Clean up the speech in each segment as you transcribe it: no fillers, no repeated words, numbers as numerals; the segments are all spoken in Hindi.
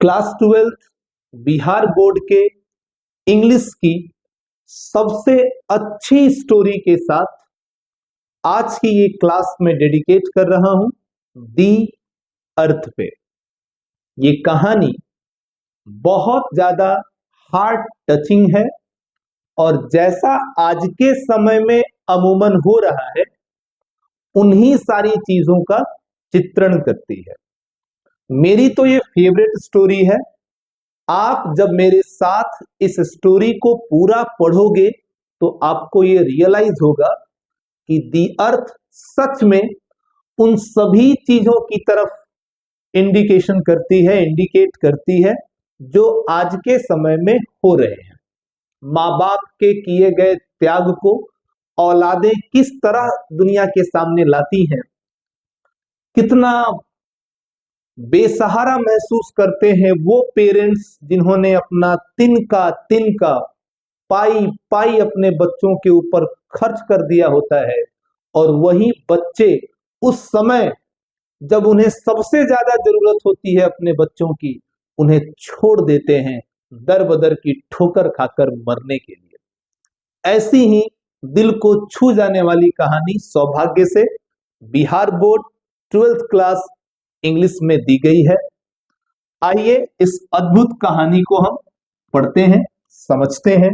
क्लास 12th बिहार बोर्ड के इंग्लिश की सबसे अच्छी स्टोरी के साथ आज की ये क्लास में डेडिकेट कर रहा हूं दी अर्थ पे। ये कहानी बहुत ज्यादा हार्ट टचिंग है और जैसा आज के समय में अमूमन हो रहा है उन्हीं सारी चीजों का चित्रण करती है। मेरी तो ये फेवरेट स्टोरी है। आप जब मेरे साथ इस स्टोरी को पूरा पढ़ोगे तो आपको ये रियलाइज होगा कि दी अर्थ सच में उन सभी चीजों की तरफ इंडिकेट करती है जो आज के समय में हो रहे हैं। माँ बाप के किए गए त्याग को औलादें किस तरह दुनिया के सामने लाती हैं, कितना बेसहारा महसूस करते हैं वो पेरेंट्स जिन्होंने अपना तिनका पाई पाई अपने बच्चों के ऊपर खर्च कर दिया होता है, और वही बच्चे उस समय जब उन्हें सबसे ज्यादा जरूरत होती है अपने बच्चों की, उन्हें छोड़ देते हैं दर बदर की ठोकर खाकर मरने के लिए। ऐसी ही दिल को छू जाने वाली कहानी सौभाग्य से Bihar board 12th class English में दी गई है। आइए इस अद्भुत कहानी को हम पढ़ते हैं, समझते हैं।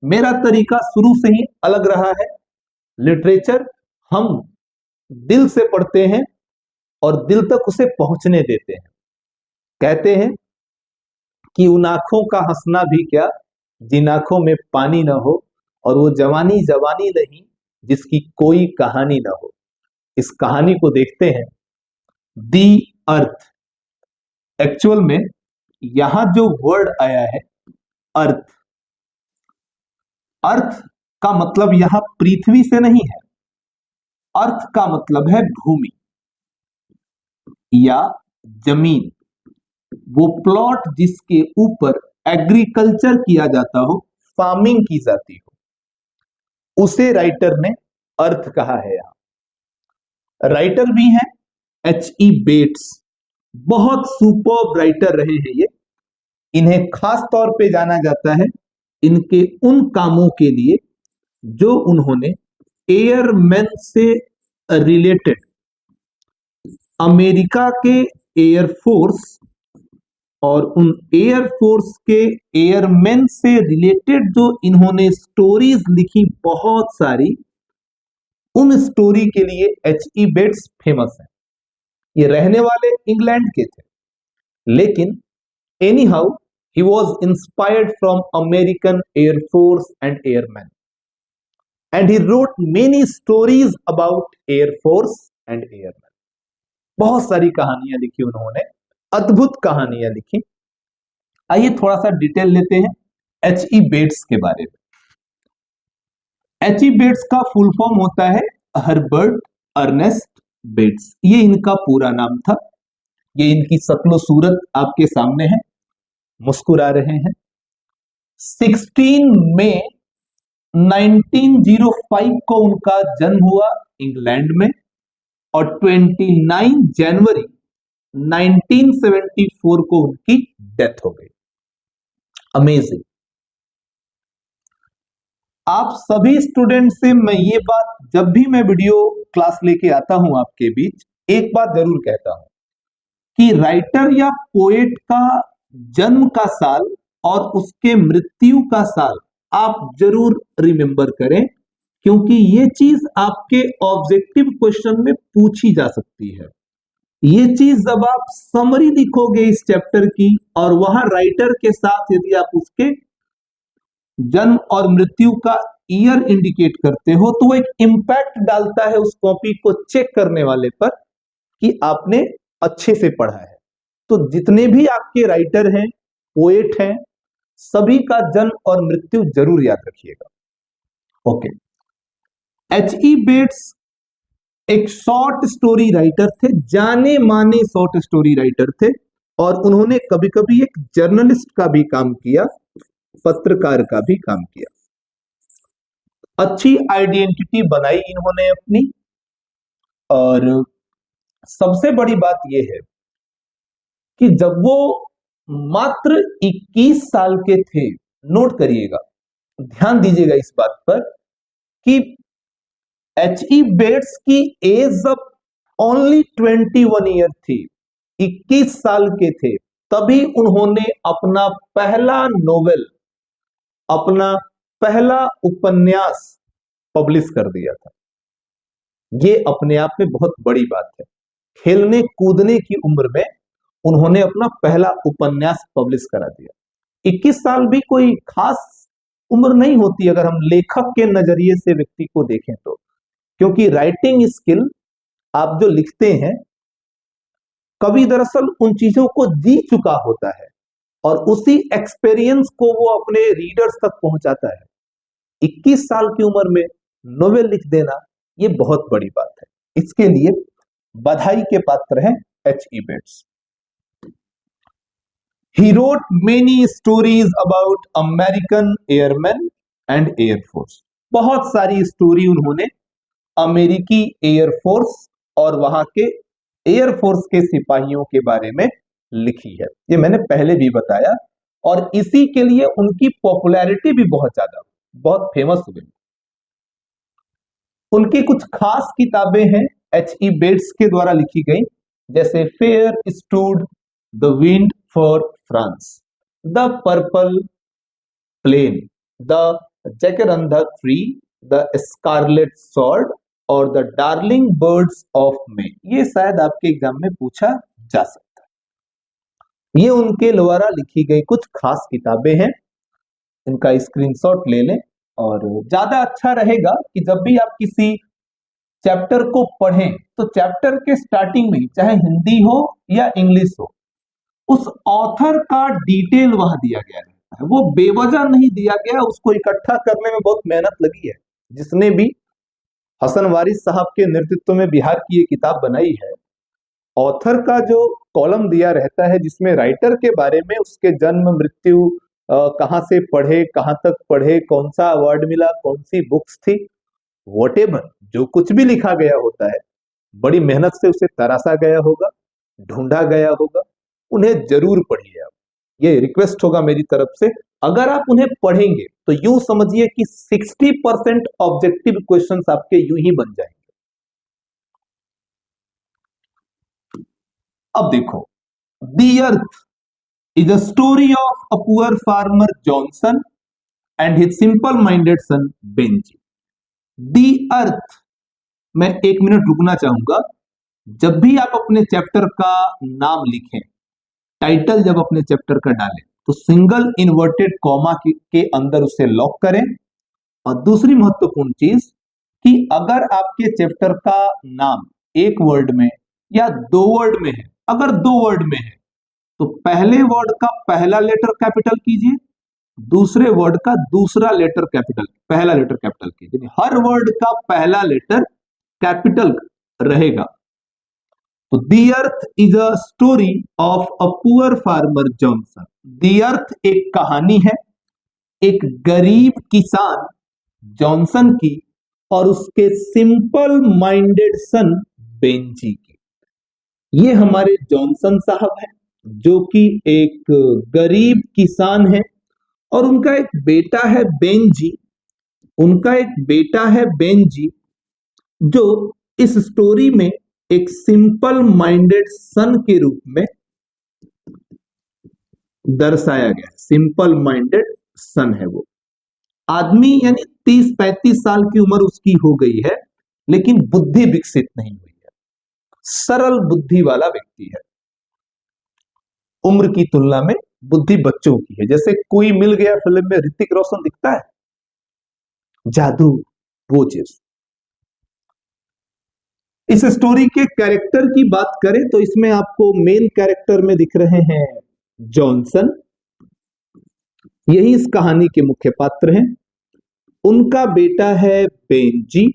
मेरा तरीका शुरू से ही अलग रहा है। लिटरेचर हम दिल से पढ़ते हैं और दिल तक उसे पहुंचने देते हैं। कहते हैं कि उन आंखों का हंसना भी क्या जिन आंखों में पानी ना हो, और वो जवानी जवानी नहीं जिसकी कोई कहानी ना हो। इस कहानी को देखते हैं। दी अर्थ, एक्चुअल में यहां जो वर्ड आया है अर्थ, अर्थ का मतलब यहां पृथ्वी से नहीं है। अर्थ का मतलब है भूमि या जमीन, वो प्लॉट जिसके ऊपर एग्रीकल्चर किया जाता हो, फार्मिंग की जाती हो, उसे राइटर ने अर्थ कहा है। यहां राइटर भी हैं H.E. बेट्स, बहुत सुपर्ब राइटर रहे हैं ये। इन्हें खास तौर पे जाना जाता है इनके उन कामों के लिए जो उन्होंने एयरमैन से रिलेटेड, अमेरिका के एयरफोर्स और उन एयरफोर्स के एयरमैन से रिलेटेड जो इन्होंने स्टोरीज लिखी बहुत सारी, उन स्टोरी के लिए H.E. बेट्स फेमस है। ये रहने वाले इंग्लैंड के थे, लेकिन any how he was inspired from American air force and airman, and he wrote many stories about air force and airman. बहुत सारी कहानियां लिखी उन्होंने, अद्भुत कहानियां लिखी। आइए थोड़ा सा डिटेल लेते हैं H.E. बेट्स के बारे में। H.E. बेट्स का फुल फॉर्म होता है हर्बर्ट अर्नेस्ट बेट्स। ये इनका पूरा नाम था। ये इनकी शक्लो सूरत आपके सामने है, मुस्कुरा रहे हैं। 16 मई 1905 को उनका जन्म हुआ इंग्लैंड में, और 29 जनवरी 1974 को उनकी डेथ हो गई। अमेजिंग। आप सभी स्टूडेंट से मैं ये बात जब भी मैं वीडियो क्लास लेके आता हूं आपके बीच, एक बात जरूर कहता हूं कि राइटर या पोएट का जन्म का साल और उसके मृत्यु का साल आप जरूर रिमेंबर करें, क्योंकि ये चीज आपके ऑब्जेक्टिव क्वेश्चन में पूछी जा सकती है। ये चीज जब आप समरी लिखोगे इस चैप्टर की और वहां राइटर के साथ यदि आप उसके जन्म और मृत्यु का ईयर इंडिकेट करते हो, तो वो एक इंपैक्ट डालता है उस कॉपी को चेक करने वाले पर कि आपने अच्छे से पढ़ा है। तो जितने भी आपके राइटर हैं, पोएट हैं, सभी का जन्म और मृत्यु जरूर याद रखिएगा। ओके। H.E. बेट्स एक शॉर्ट स्टोरी राइटर थे, जाने माने शॉर्ट स्टोरी राइटर थे, और उन्होंने कभी कभी एक जर्नलिस्ट का भी काम किया, पत्रकार का भी काम किया। अच्छी आइडेंटिटी बनाई इन्होंने अपनी, और सबसे बड़ी बात यह है कि जब वो मात्र 21 साल के थे। नोट करिएगा, ध्यान दीजिएगा इस बात पर कि H.E. बेट्स की एज अब ओनली 21 ईयर थी, 21 साल के थे, तभी उन्होंने अपना पहला नोवेल, अपना पहला उपन्यास पब्लिश कर दिया था। ये अपने आप में बहुत बड़ी बात है। खेलने कूदने की उम्र में उन्होंने अपना पहला उपन्यास पब्लिश करा दिया। 21 साल भी कोई खास उम्र नहीं होती अगर हम लेखक के नजरिए से व्यक्ति को देखें तो, क्योंकि राइटिंग स्किल, आप जो लिखते हैं, कवि दरअसल उन चीजों को जी चुका होता है और उसी एक्सपीरियंस को वो अपने रीडर्स तक पहुंचाता है। 21 साल की उम्र में नोवेल लिख देना ये बहुत बड़ी बात है। इसके लिए बधाई के पात्र हैं H.E. Bates. He wrote many stories about American airmen and Air Force. बहुत सारी स्टोरी उन्होंने अमेरिकी एयरफोर्स और वहां के एयरफोर्स के सिपाहियों के बारे में लिखी है। ये मैंने पहले भी बताया और इसी के लिए उनकी पॉपुलैरिटी भी बहुत ज्यादा, बहुत फेमस हो गई। उनकी कुछ खास किताबें हैं H.E. बेट्स के द्वारा लिखी गई, जैसे fair stood the wind for France, the purple plane, the jacaranda tree, the scarlet sword और the darling birds of May. ये शायद आपके एग्जाम में पूछा जा सकता है। ये उनके द्वारा लिखी गई कुछ खास किताबें हैं, इनका स्क्रीनशॉट ले लें और ज्यादा अच्छा रहेगा कि जब भी आप किसी चैप्टर को पढ़ें तो चैप्टर के स्टार्टिंग में, चाहे हिंदी हो या इंग्लिश हो, उस ऑथर का डिटेल वहां दिया गया रहता है। वो बेवजह नहीं दिया गया, उसको इकट्ठा करने में बहुत मेहनत लगी है। जिसने भी हसन वारिस साहब के नेतृत्व में बिहार की ये किताब बनाई है, ऑथर का जो कॉलम दिया रहता है जिसमें राइटर के बारे में, उसके जन्म मृत्यु, कहाँ से पढ़े, कहाँ तक पढ़े, कौन सा अवार्ड मिला, कौन सी बुक्स थी, वॉटेवर जो कुछ भी लिखा गया होता है, बड़ी मेहनत से उसे तराशा गया होगा, ढूंढा गया होगा। उन्हें जरूर पढ़िए आप, ये रिक्वेस्ट होगा मेरी तरफ से। अगर आप उन्हें पढ़ेंगे तो यूं समझिए कि 60% ऑब्जेक्टिव क्वेश्चंस आपके यूं ही बन जाएंगे। अब देखो, the earth is a story of a poor farmer Johnson and his simple minded son Benjy. The earth, मैं 1 मिनट रुकना चाहूंगा। जब भी आप अपने चैप्टर का नाम लिखें, टाइटल जब अपने चैप्टर का डालें, तो सिंगल इन्वर्टेड कॉमा के अंदर उसे लॉक करें। और दूसरी महत्वपूर्ण चीज कि अगर आपके चैप्टर का नाम एक वर्ड में या 2 वर्ड में है, अगर 2 वर्ड में है तो पहले वर्ड का पहला लेटर कैपिटल कीजिए, दूसरे वर्ड का दूसरा लेटर कैपिटल, पहला लेटर कैपिटल कीजिए। हर वर्ड का पहला लेटर कैपिटल रहेगा। तो the earth is a story of a poor farmer Johnson. The earth एक कहानी है एक गरीब किसान जॉनसन की और उसके सिंपल माइंडेड सन बेंजी की। ये हमारे जॉनसन साहब हैं जो कि एक गरीब किसान है और उनका एक बेटा है बेंजी। उनका एक बेटा है बेंजी जो इस स्टोरी में एक सिंपल माइंडेड सन के रूप में दर्शाया गया। सिंपल माइंडेड सन है वो आदमी, यानी 30-35 साल की उम्र उसकी हो गई है, लेकिन बुद्धि विकसित नहीं हुई है। सरल बुद्धि वाला व्यक्ति है। उम्र की तुलना में बुद्धि बच्चों की है। जैसे कोई मिल गया फिल्म में ऋतिक रोशन दिखता है, जादू, वो चीज। इस स्टोरी के कैरेक्टर की बात करें तो इसमें आपको मेन कैरेक्टर में दिख रहे हैं जॉनसन, यही इस कहानी के मुख्य पात्र हैं। उनका बेटा है बेंजी।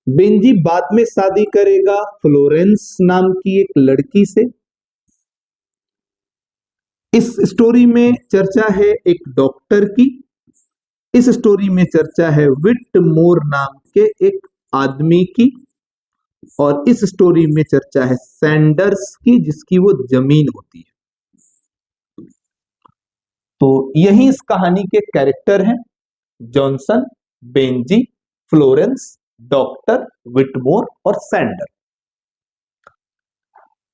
बेंजी बाद में शादी करेगा फ्लोरेंस नाम की एक लड़की से। इस स्टोरी में चर्चा है एक डॉक्टर की। इस स्टोरी में चर्चा है विटमोर नाम के एक आदमी की। और इस स्टोरी में चर्चा है सैंडर्स की, जिसकी वो जमीन होती है। तो यही इस कहानी के कैरेक्टर हैं, जॉनसन, बेंजी, फ्लोरेंस, डॉक्टर, विटमोर और सैंडर।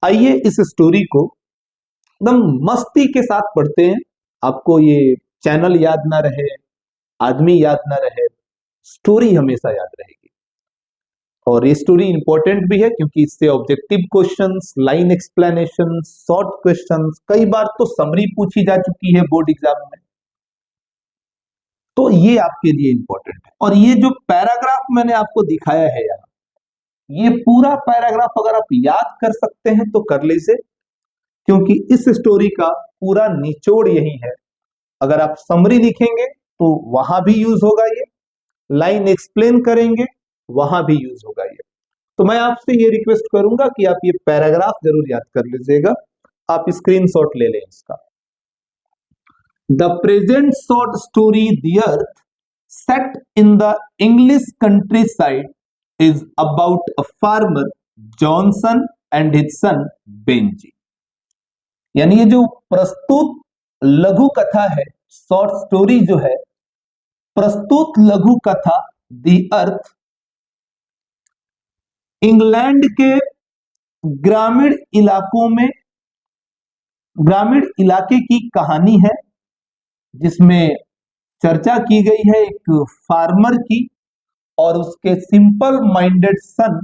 आइए इस स्टोरी को एकदम मस्ती के साथ पढ़ते हैं। आपको ये चैनल याद ना रहे, आदमी याद ना रहे, स्टोरी हमेशा याद रहेगी। और ये स्टोरी इंपॉर्टेंट भी है क्योंकि इससे objective questions, line explanation, short questions, कई बार तो समरी पूछी जा चुकी है बोर्ड एग्जाम में, तो ये आपके लिए इंपॉर्टेंट है। और ये जो पैराग्राफ मैंने आपको दिखाया है यहाँ, ये पूरा पैराग्राफ अगर आप याद कर सकते हैं तो कर लीजिए, क्योंकि इस स्टोरी का पूरा निचोड़ यही है। अगर आप समरी लिखेंगे तो वहां भी यूज होगा ये, लाइन एक्सप्लेन करेंगे वहां भी यूज होगा ये। तो मैं आपसे ये रिक्वेस्ट करूंगा कि आप ये पैराग्राफ जरूर याद कर लीजिएगा। आप स्क्रीनशॉट ले लें इसका। The present short story the earth set in the English country side is about a farmer Johnson and his son Benji. यानी ये जो प्रस्तुत लघु कथा है, शॉर्ट स्टोरी जो है, प्रस्तुत लघु कथा द अर्थ इंग्लैंड के ग्रामीण इलाकों में, ग्रामीण इलाके की कहानी है, जिसमें चर्चा की गई है एक फार्मर की और उसके सिंपल माइंडेड सन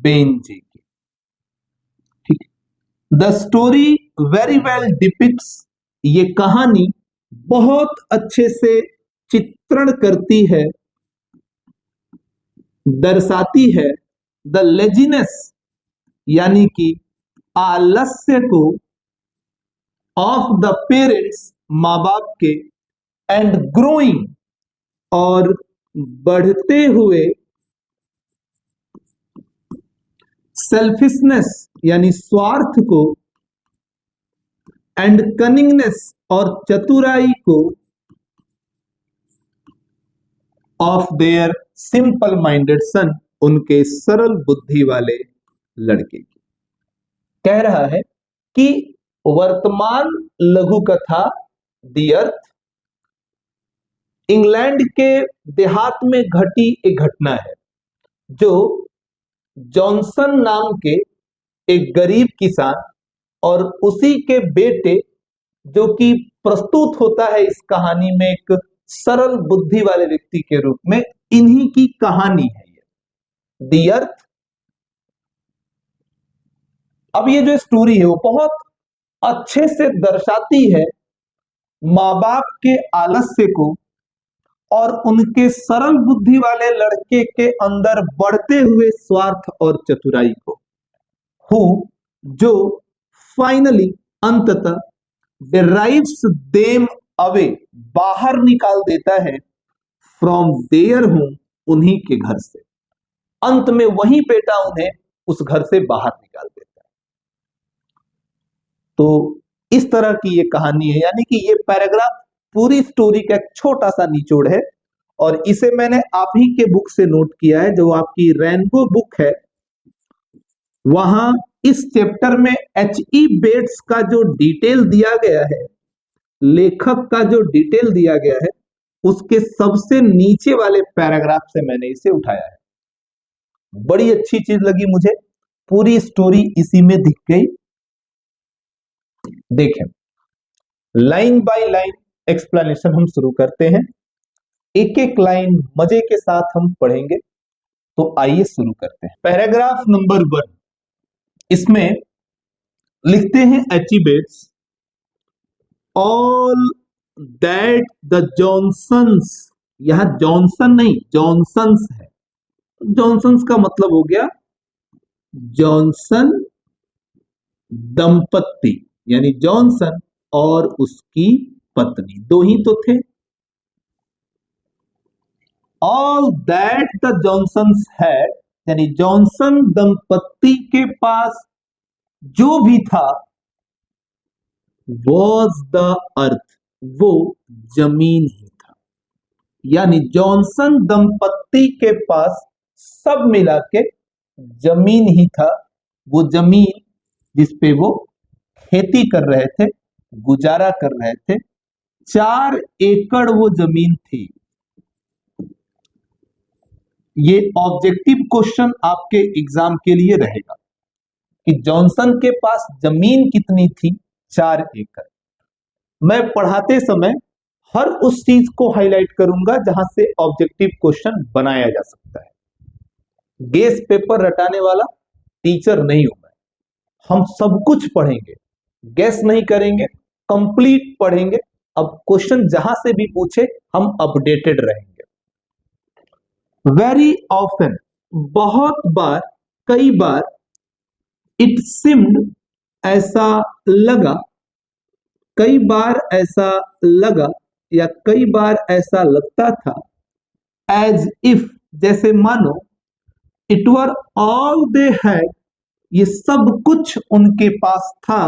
बेंजी की। ठीक है। The story very well depicts, ये कहानी बहुत अच्छे से चित्रण करती है, दर्शाती है द लेजीनेस यानी कि आलस्य को ऑफ द पेरेंट्स, माँ बाप के, एंड ग्रोइंग और बढ़ते हुए सेल्फिशनेस यानी स्वार्थ को, एंड कनिंगनेस और चतुराई को, ऑफ देयर सिंपल माइंडेड सन, उनके सरल बुद्धि वाले लड़के की। कह रहा है कि वर्तमान लघु कथा द अर्थ इंग्लैंड के देहात में घटी एक घटना है, जो जॉनसन नाम के एक गरीब किसान और उसी के बेटे, जो कि प्रस्तुत होता है इस कहानी में एक सरल बुद्धि वाले व्यक्ति के रूप में, इन्हीं की कहानी है ये द अर्थ। अब ये जो स्टोरी है वो बहुत अच्छे से दर्शाती है माँ बाप के आलस्य को और उनके सरल बुद्धि वाले लड़के के अंदर बढ़ते हुए स्वार्थ और चतुराई को, हु जो फाइनली अंततः डिराइव्स देम अवे, बाहर निकाल देता है, फ्रॉम देयर होम, उन्हीं के घर से। अंत में वही बेटा उन्हें उस घर से बाहर निकाल देता है। तो इस तरह की ये कहानी है, यानी कि ये पैराग्राफ पूरी स्टोरी का एक छोटा सा निचोड़ है, और इसे मैंने आप ही के बुक से नोट किया है, जो आपकी रेनबो बुक है। वहां इस चैप्टर में H.E. बेट्स का जो डिटेल दिया गया है, लेखक का जो डिटेल दिया गया है, उसके सबसे नीचे वाले पैराग्राफ से मैंने इसे उठाया है। बड़ी अच्छी चीज लगी मुझे, पूरी स्टोरी इसी में दिख गई। देखें, लाइन बाय लाइन एक्सप्लेनेशन हम शुरू करते हैं, एक एक लाइन मजे के साथ हम पढ़ेंगे। तो आइए शुरू करते हैं। पैराग्राफ नंबर 1, इसमें लिखते हैं H.E. Bates, all that the Johnsons, यहां जॉनसन नहीं जॉनसन्स है, जॉनसन्स का मतलब हो गया जॉनसन दंपत्ति, यानी जॉनसन और उसकी पत्नी, दो ही तो थे। All that the Johnsons had, यानी जॉनसन दंपत्ति के पास जो भी था, वॉज द अर्थ, वो जमीन ही था। यानी जॉनसन दंपत्ति के पास सब मिला के जमीन ही था, वो जमीन जिसपे वो खेती कर रहे थे, गुजारा कर रहे थे, 4 एकड़ वो जमीन थी। ये ऑब्जेक्टिव क्वेश्चन आपके एग्जाम के लिए रहेगा कि जॉनसन के पास जमीन कितनी थी, 4 एकड़। मैं पढ़ाते समय हर उस चीज को हाईलाइट करूंगा जहां से ऑब्जेक्टिव क्वेश्चन बनाया जा सकता है। गेस पेपर रटाने वाला टीचर नहीं हूं मैं। हम सब कुछ पढ़ेंगे, गेस नहीं करेंगे, कंप्लीट पढ़ेंगे। अब क्वेश्चन जहां से भी पूछे हम अपडेटेड रहेंगे। वेरी ऑफन, बहुत बार, कई बार, इट सिम्ड, ऐसा लगा, कई बार ऐसा लगा या कई बार ऐसा लगता था, एज इफ, जैसे मानो, it were all they had, ये सब कुछ उनके पास था,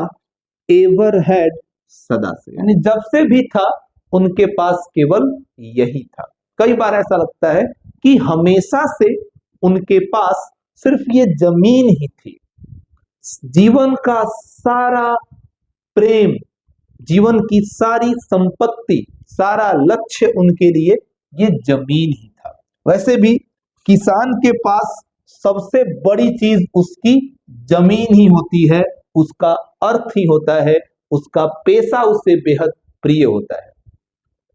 एवर हैड, सदा से, यानी जब से भी था उनके पास केवल यही था। कई बार ऐसा लगता है कि हमेशा से उनके पास सिर्फ ये जमीन ही थी। जीवन का सारा प्रेम, जीवन की सारी संपत्ति, सारा लक्ष्य उनके लिए ये जमीन ही था। वैसे भी किसान के पास सबसे बड़ी चीज उसकी जमीन ही होती है, उसका अर्थ ही होता है, उसका पेशा उससे बेहद प्रिय होता है।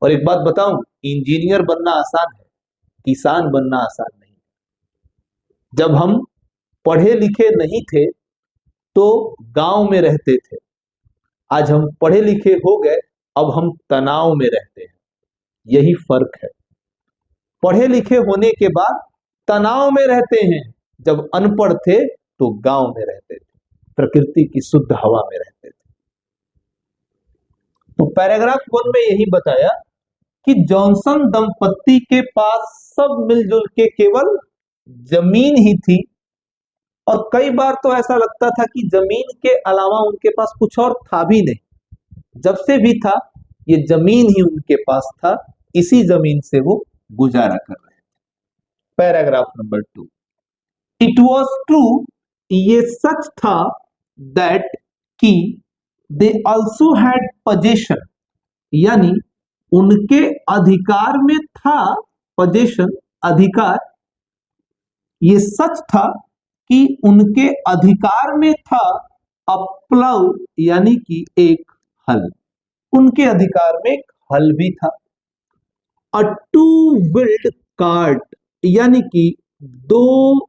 और एक बात बताऊं, इंजीनियर बनना आसान है, किसान बनना आसान नहीं। जब हम पढ़े लिखे नहीं थे तो गांव में रहते थे, आज हम पढ़े लिखे हो गए, अब हम तनाव में रहते हैं। यही फर्क है। पढ़े लिखे होने के बाद तनाव में रहते हैं, जब अनपढ़ थे तो गांव में रहते थे, प्रकृति की शुद्ध हवा में रहते थे। तो पैराग्राफ 1 में यही बताया कि जॉनसन दंपत्ति के पास सब मिलजुल के केवल जमीन ही थी, और कई बार तो ऐसा लगता था कि जमीन के अलावा उनके पास कुछ और था भी नहीं। जब से भी था ये जमीन ही उनके पास था, इसी जमीन से वो गुजारा कर रहे थे। Paragraph number 2, it was true, ये सच था, दैट, कि, दे ऑल्सो हैड पोजेशन, यानी उनके अधिकार में था, पोजेशन, अधिकार, ये सच था कि उनके अधिकार में था, अ प्लाउ, यानी कि एक हल, उनके अधिकार में एक हल भी था। अ टू व्हील्ड कार्ट, यानी कि 2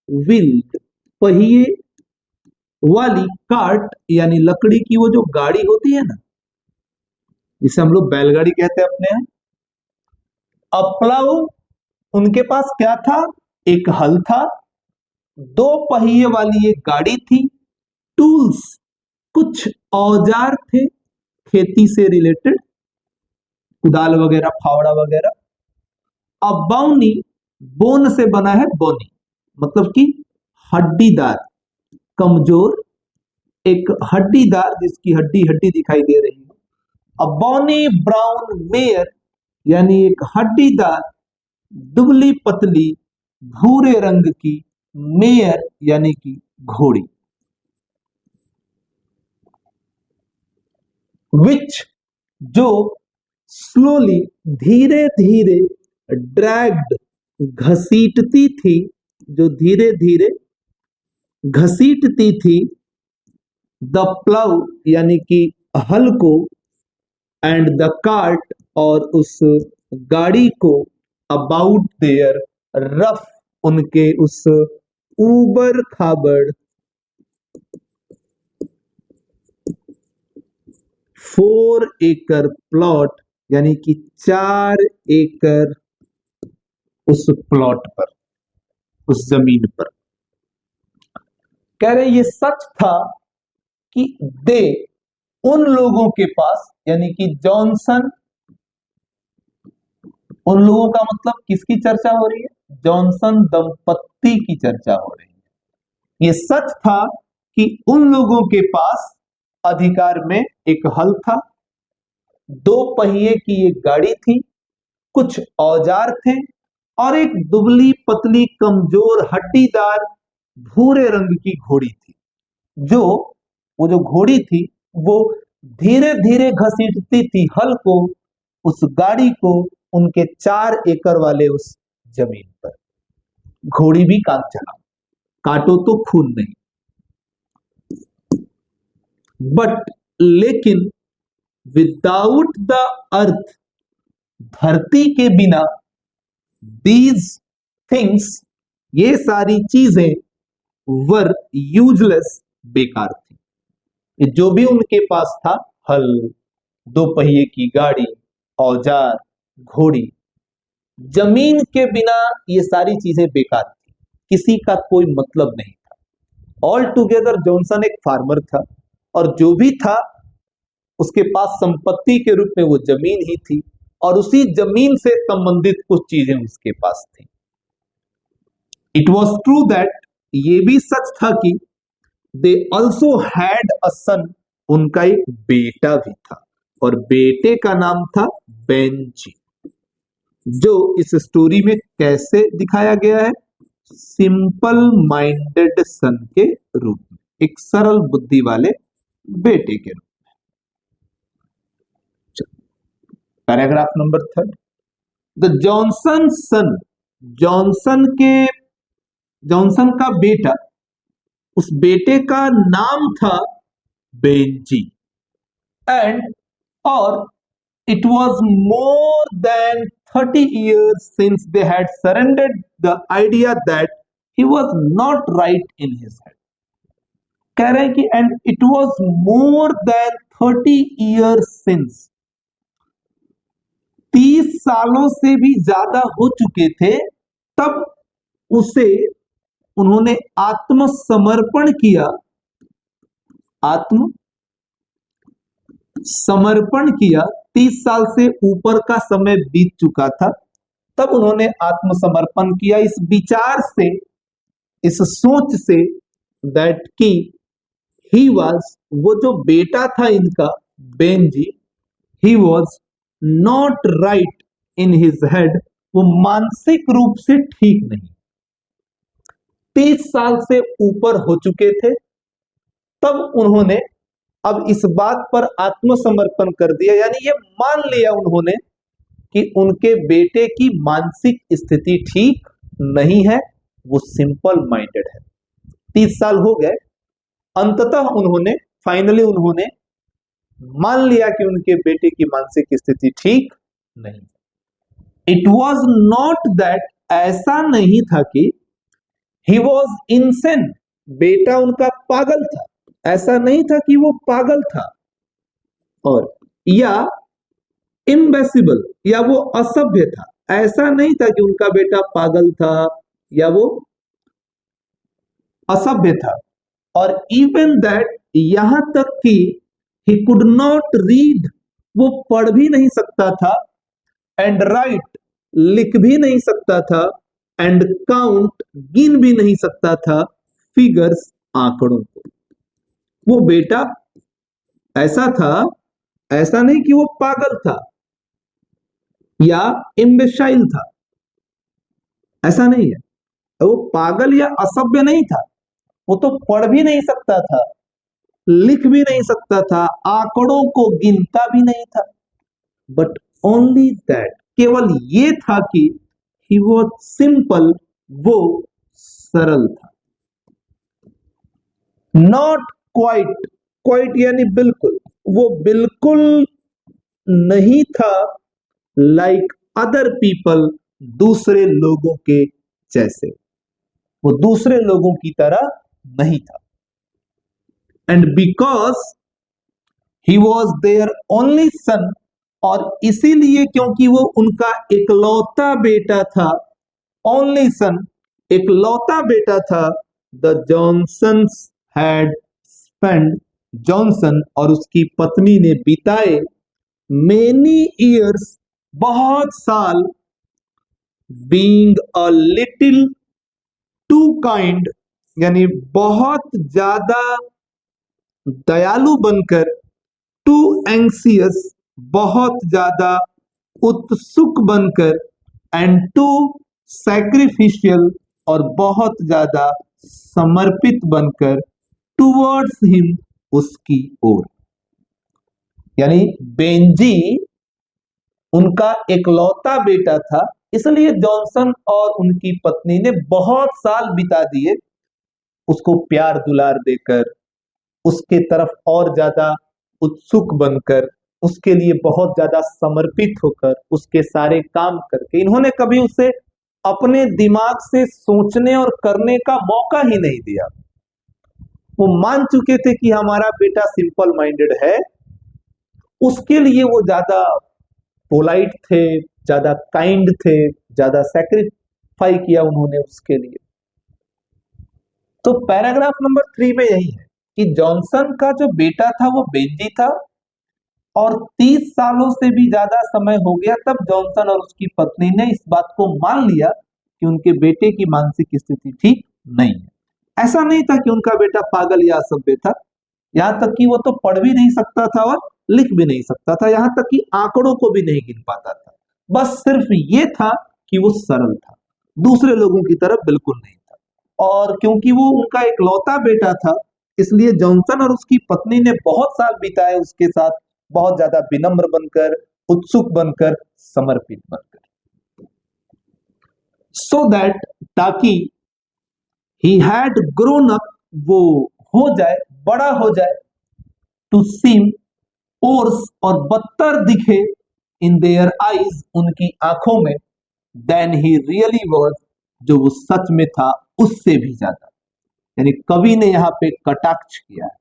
व्हील्ड, पहिए वाली, कार्ट यानी लकड़ी की वो जो गाड़ी होती है ना, जिसे हम लोग बैलगाड़ी कहते हैं अपने यहाँ। अ प्लाउ, उनके पास क्या था, एक हल था, 2 पहिए वाली एक गाड़ी थी, टूल्स, कुछ औजार थे खेती से रिलेटेड, कुदाल वगैरह, फावड़ा वगैरह। अब बाउनी, बोन से बना है, बोनी मतलब कि हड्डीदार, कमजोर, एक हड्डीदार जिसकी हड्डी हड्डी दिखाई दे रही है। अब बॉनी ब्राउन मेयर, यानी एक हड्डीदार, दुबली पतली, भूरे रंग की, मेयर यानी कि घोड़ी। विच, जो, स्लोली, धीरे धीरे, ड्रैग्ड, घसीटती थी, जो धीरे धीरे घसीटती थी, द प्लाउ यानी कि हल को, एंड द कार्ट, और उस गाड़ी को, अबाउट देयर, रफ, उनके उस ऊबड़ खाबड़ 4 एकड़ प्लॉट, यानी कि 4 एकड़ उस प्लॉट पर, उस जमीन पर। कह रहे ये सच था कि दे, उन लोगों के पास, यानी कि जॉनसन, उन लोगों का मतलब किसकी चर्चा हो रही है, जॉनसन दंपत्ति की चर्चा हो रही है। ये सच था कि उन लोगों के पास अधिकार में एक हल था, 2 पहिए की एक गाड़ी थी, कुछ औजार थे, और एक दुबली पतली कमजोर हड्डीदार भूरे रंग की घोड़ी थी, वो जो घोड़ी थी वो धीरे धीरे घसीटती थी हल को, उस गाड़ी को उनके 4 एकड़ वाले उस जमीन पर। घोड़ी भी काम चला, काटो तो खून नहीं। बट लेकिन विदाउट द अर्थ, धरती के बिना, दीज थिंग्स, ये सारी चीजें वर यूजलेस, बेकार थी। ये जो भी उनके पास था, हल, 2 पहिए की गाड़ी, औजार, घोड़ी, जमीन के बिना ये सारी चीजें बेकार थी, किसी का कोई मतलब नहीं था। ऑल टुगेदर जॉनसन एक फार्मर था, और जो भी था उसके पास संपत्ति के रूप में वो जमीन ही थी, और उसी जमीन से संबंधित कुछ चीजें उसके पास थी। इट वॉज ट्रू दैट, ये भी सच था कि दे ऑल्सो हैड अ सन, उनका एक बेटा भी था, और बेटे का नाम था बेंजी, जो इस स्टोरी में कैसे दिखाया गया है, सिंपल माइंडेड सन के रूप में, एक सरल बुद्धि वाले बेटे के रूप में। Paragraph number 3, the Johnson son, Johnson का बेटा, उस बेटे का नाम था बेंजी, एंड और it was more than 30 years since they had surrendered the idea that he was not right in his head. कह रहे हैं कि and it was more than 30 years since, 30 सालों से भी ज्यादा हो चुके थे, तब उसे उन्होंने आत्मसमर्पण किया, समर्पण किया। 30 साल से ऊपर का समय बीत चुका था, तब उन्होंने आत्मसमर्पण किया इस विचार से, इस सोच से, दैट की ही वाज, वो जो बेटा था इनका Benji, he was not right in his head, वो मानसिक रूप से ठीक नहीं। 30 साल से ऊपर हो चुके थे, तब उन्होंने अब इस बात पर आत्मसमर्पण कर दिया, यानी ये मान लिया उन्होंने कि उनके बेटे की मानसिक स्थिति ठीक नहीं है, वो सिंपल माइंडेड है। 30 साल हो गए, अंततः उन्होंने फाइनली उन्होंने मान लिया कि उनके बेटे की मानसिक स्थिति ठीक नहीं। इट वॉज नॉट दैट, ऐसा नहीं था कि ही वॉज इनसेन, बेटा उनका पागल था, ऐसा नहीं था कि वो पागल था, और या इम्बेसिबल, या वो असभ्य था, ऐसा नहीं था कि उनका बेटा पागल था या वो असभ्य था, और इवन दैट, यहां तक कि ही कुड नॉट रीड, वो पढ़ भी नहीं सकता था, एंड राइट, लिख भी नहीं सकता था, एंड काउंट, गिन भी नहीं सकता था, फिगर्स, आंकड़ों को। वो बेटा ऐसा था, ऐसा नहीं कि वो पागल था या इम्बेसाइल था, ऐसा नहीं है, वो पागल या असभ्य नहीं था, वो तो पढ़ भी नहीं सकता था, लिख भी नहीं सकता था, आंकड़ों को गिनता भी नहीं था, बट ओनली दैट, केवल ये था कि ही वॉज सिंपल, वो सरल था। नॉट क्वाइट, क्वाइट यानी बिल्कुल, वो बिल्कुल नहीं था लाइक अदर पीपल, दूसरे लोगों के जैसे, वो दूसरे लोगों की तरह नहीं था। And because he was there only son, और इसीलिए क्योंकि वो उनका इकलौता बेटा था, ओनली सन, इकलौता बेटा था, the Johnsons had spend, Johnson और उसकी पत्नी ने बिताए, मेनी ईयर्स, बहुत साल, being a little too kind, यानी बहुत ज्यादा दयालु बनकर, टू एंग्सियस, बहुत ज्यादा उत्सुक बनकर, एंड टू सैक्रिफिशियल, और बहुत ज्यादा समर्पित बनकर, टुवर्ड्स हिम, उसकी ओर। यानी बेंजी उनका इकलौता बेटा था, इसलिए जॉनसन और उनकी पत्नी ने बहुत साल बिता दिए उसको प्यार दुलार देकर, उसके तरफ और ज्यादा उत्सुक बनकर, उसके लिए बहुत ज्यादा समर्पित होकर, उसके सारे काम करके। इन्होंने कभी उसे अपने दिमाग से सोचने और करने का मौका ही नहीं दिया। वो मान चुके थे कि हमारा बेटा सिंपल माइंडेड है, उसके लिए वो ज्यादा पोलाइट थे, ज्यादा काइंड थे, ज्यादा सैक्रिफाई किया उन्होंने उसके लिए। तो पैराग्राफ नंबर 3 में यही है कि जॉनसन का जो बेटा था वो बेंजी था, और 30 सालों से भी ज्यादा समय हो गया तब जॉनसन और उसकी पत्नी ने इस बात को मान लिया कि उनके बेटे की मानसिक स्थिति ठीक नहीं है। ऐसा नहीं था कि उनका बेटा पागल या असभ्य था, यहां तक कि वो तो पढ़ भी नहीं सकता था और लिख भी नहीं सकता था, यहां तक कि आंकड़ों को भी नहीं गिन पाता था। बस सिर्फ ये था कि वो सरल था, दूसरे लोगों की तरह बिल्कुल नहीं था। और क्योंकि वो उनका इकलौता बेटा था, इसलिए जॉनसन और उसकी पत्नी ने बहुत साल बिताए उसके साथ, बहुत ज्यादा विनम्र बनकर, उत्सुक बनकर, समर्पित बनकर, सो दैट, ताकि ही हैड ग्रोन अप, वो हो जाए, बड़ा हो जाए, टू सीम ओर्स, और बदतर दिखे, इन देयर आईज, उनकी आंखों में, देन ही रियली वॉज, जो वो सच में था उससे भी ज्यादा। यानी कवि ने यहाँ पे कटाक्ष किया है,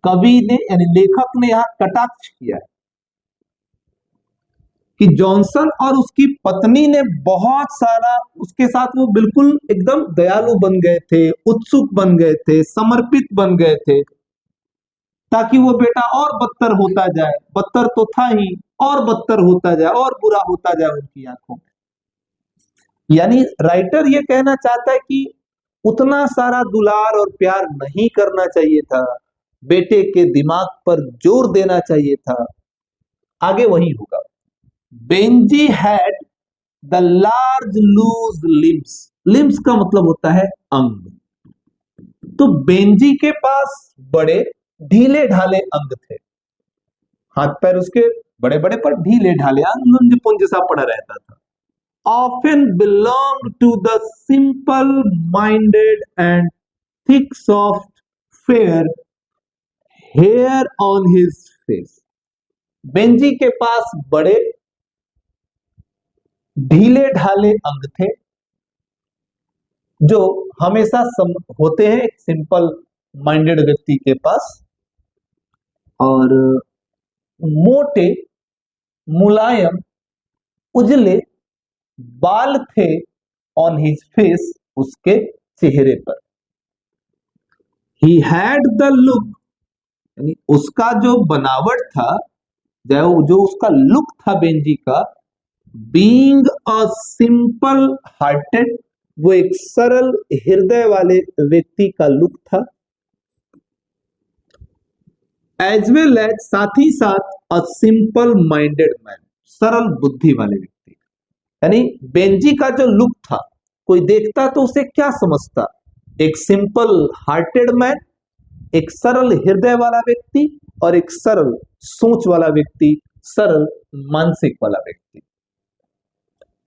कवि ने यानी लेखक ने यहाँ कटाक्ष किया है कि जॉनसन और उसकी पत्नी ने बहुत सारा उसके साथ, वो बिल्कुल एकदम दयालु बन गए थे, उत्सुक बन गए थे, समर्पित बन गए थे, ताकि वो बेटा और बदतर होता जाए, बदतर तो था ही, और बदतर होता जाए, और बुरा होता जाए उनकी आंखों में। यानी राइटर ये कहना चाहता है कि उतना सारा दुलार और प्यार नहीं करना चाहिए था, बेटे के दिमाग पर जोर देना चाहिए था। आगे वही होगा। Benjy had the large loose limbs, limbs का मतलब होता है अंग। तो बेंजी के पास बड़े ढीले ढाले अंग थे, हाथ पैर उसके बड़े बड़े पर ढीले ढाले, अंग पुंज सा पड़ा रहता था। Often belong to the simple minded and thick soft fair hair on his face. Benjy के पास बड़े ढीले ढाले अंग थे, जो हमेशा होते हैं एक सिंपल माइंडेड व्यक्ति के पास, और मोटे मुलायम उजले बाल थे ऑन हिज फेस, उसके चेहरे पर। ही हैड द लुक, यानी उसका जो बनावट था, जो उसका लुक था बेंजी का, बीइंग अ सिंपल हार्टेड, वो एक सरल हृदय वाले व्यक्ति का लुक था। एज वेल एज, साथ ही साथ, अ सिंपल माइंडेड मैन, सरल बुद्धि वाले व्यक्ति। यानी बेंजी का जो लुक था, कोई देखता तो उसे क्या समझता, एक सिंपल हार्टेड मैन, एक सरल हृदय वाला व्यक्ति, और एक सरल सोच वाला व्यक्ति, सरल मानसिक वाला व्यक्ति।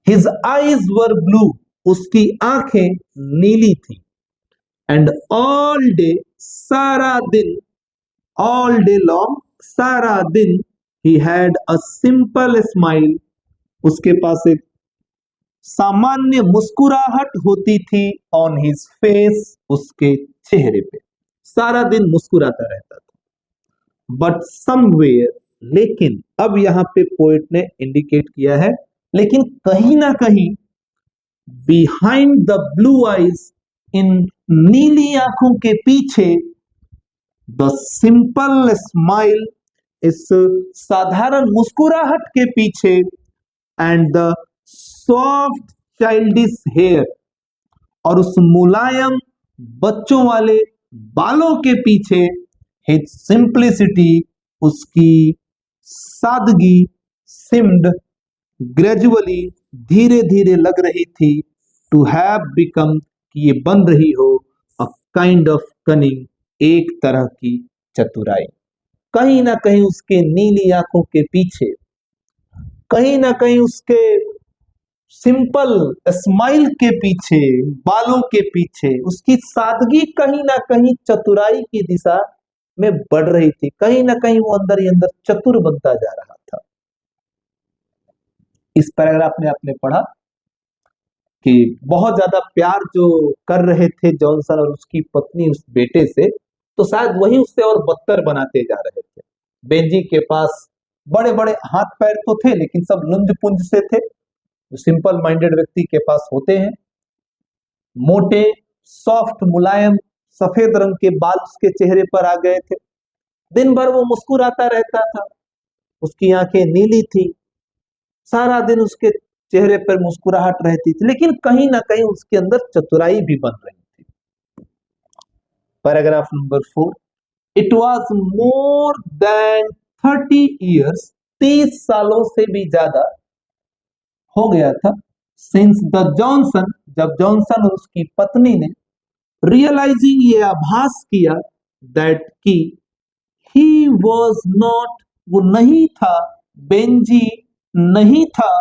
हिज आईज वर ब्लू, उसकी आंखें नीली थी। एंड ऑल डे, सारा दिन, ऑल डे लॉन्ग, सारा दिन, he had a simple smile, उसके पास एक सामान्य मुस्कुराहट होती थी, ऑन हिज फेस, उसके चेहरे पे सारा दिन मुस्कुराता रहता था। बट समवेयर, लेकिन, अब यहां पे पोएट ने इंडिकेट किया है, लेकिन कहीं ना कहीं, बिहाइंड द ब्लू आईज, इन नीली आंखों के पीछे, द सिंपल स्माइल, इस साधारण मुस्कुराहट के पीछे, and the soft childish hair, और उस मुलायम बच्चों वाले बालों के पीछे, हिज सिंप्लिसिटी, उसकी सादगी, सिम्ड, ग्रेजुअली, धीरे धीरे लग रही थी, टू हैव बिकम, कि ये बन रही हो, अ काइंड ऑफ कनिंग, एक तरह की चतुराई। कहीं ना कहीं उसके नीली आंखों के पीछे कहीं ना कहीं उसके सिंपल स्माइल के पीछे, बालों के पीछे उसकी सादगी कहीं ना कहीं चतुराई की दिशा में बढ़ रही थी। कहीं ना कहीं वो अंदर ही अंदर चतुर बनता जा रहा था। इस पैराग्राफ में आपने पढ़ा कि बहुत ज्यादा प्यार जो कर रहे थे जॉनसन और उसकी पत्नी उस बेटे से, तो शायद वही उससे और बदतर बनाते जा रहे थे। बेंजी के पास बड़े बड़े हाथ पैर तो थे, लेकिन सब लुंज पुंज से थे, जो सिंपल माइंडेड व्यक्ति के पास होते हैं। मोटे, सॉफ्ट, मुलायम, सफेद रंग के बाल उसके चेहरे पर आ गए थे। दिन भर वो मुस्कुराता रहता था, उसकी आंखें नीली थी, सारा दिन उसके चेहरे पर मुस्कुराहट रहती थी, लेकिन कहीं ना कहीं उसके अंदर चतुराई भी बन रही थी। Paragraph number 4, it was more than 30 years, 30 सालों से भी ज्यादा हो गया था, सिंस द जॉनसन, जब जॉनसन और उसकी पत्नी ने रियलाइजिंग, ये आभास किया, दैट की ही वॉज नॉट, वो नहीं था, बेंजी नहीं था,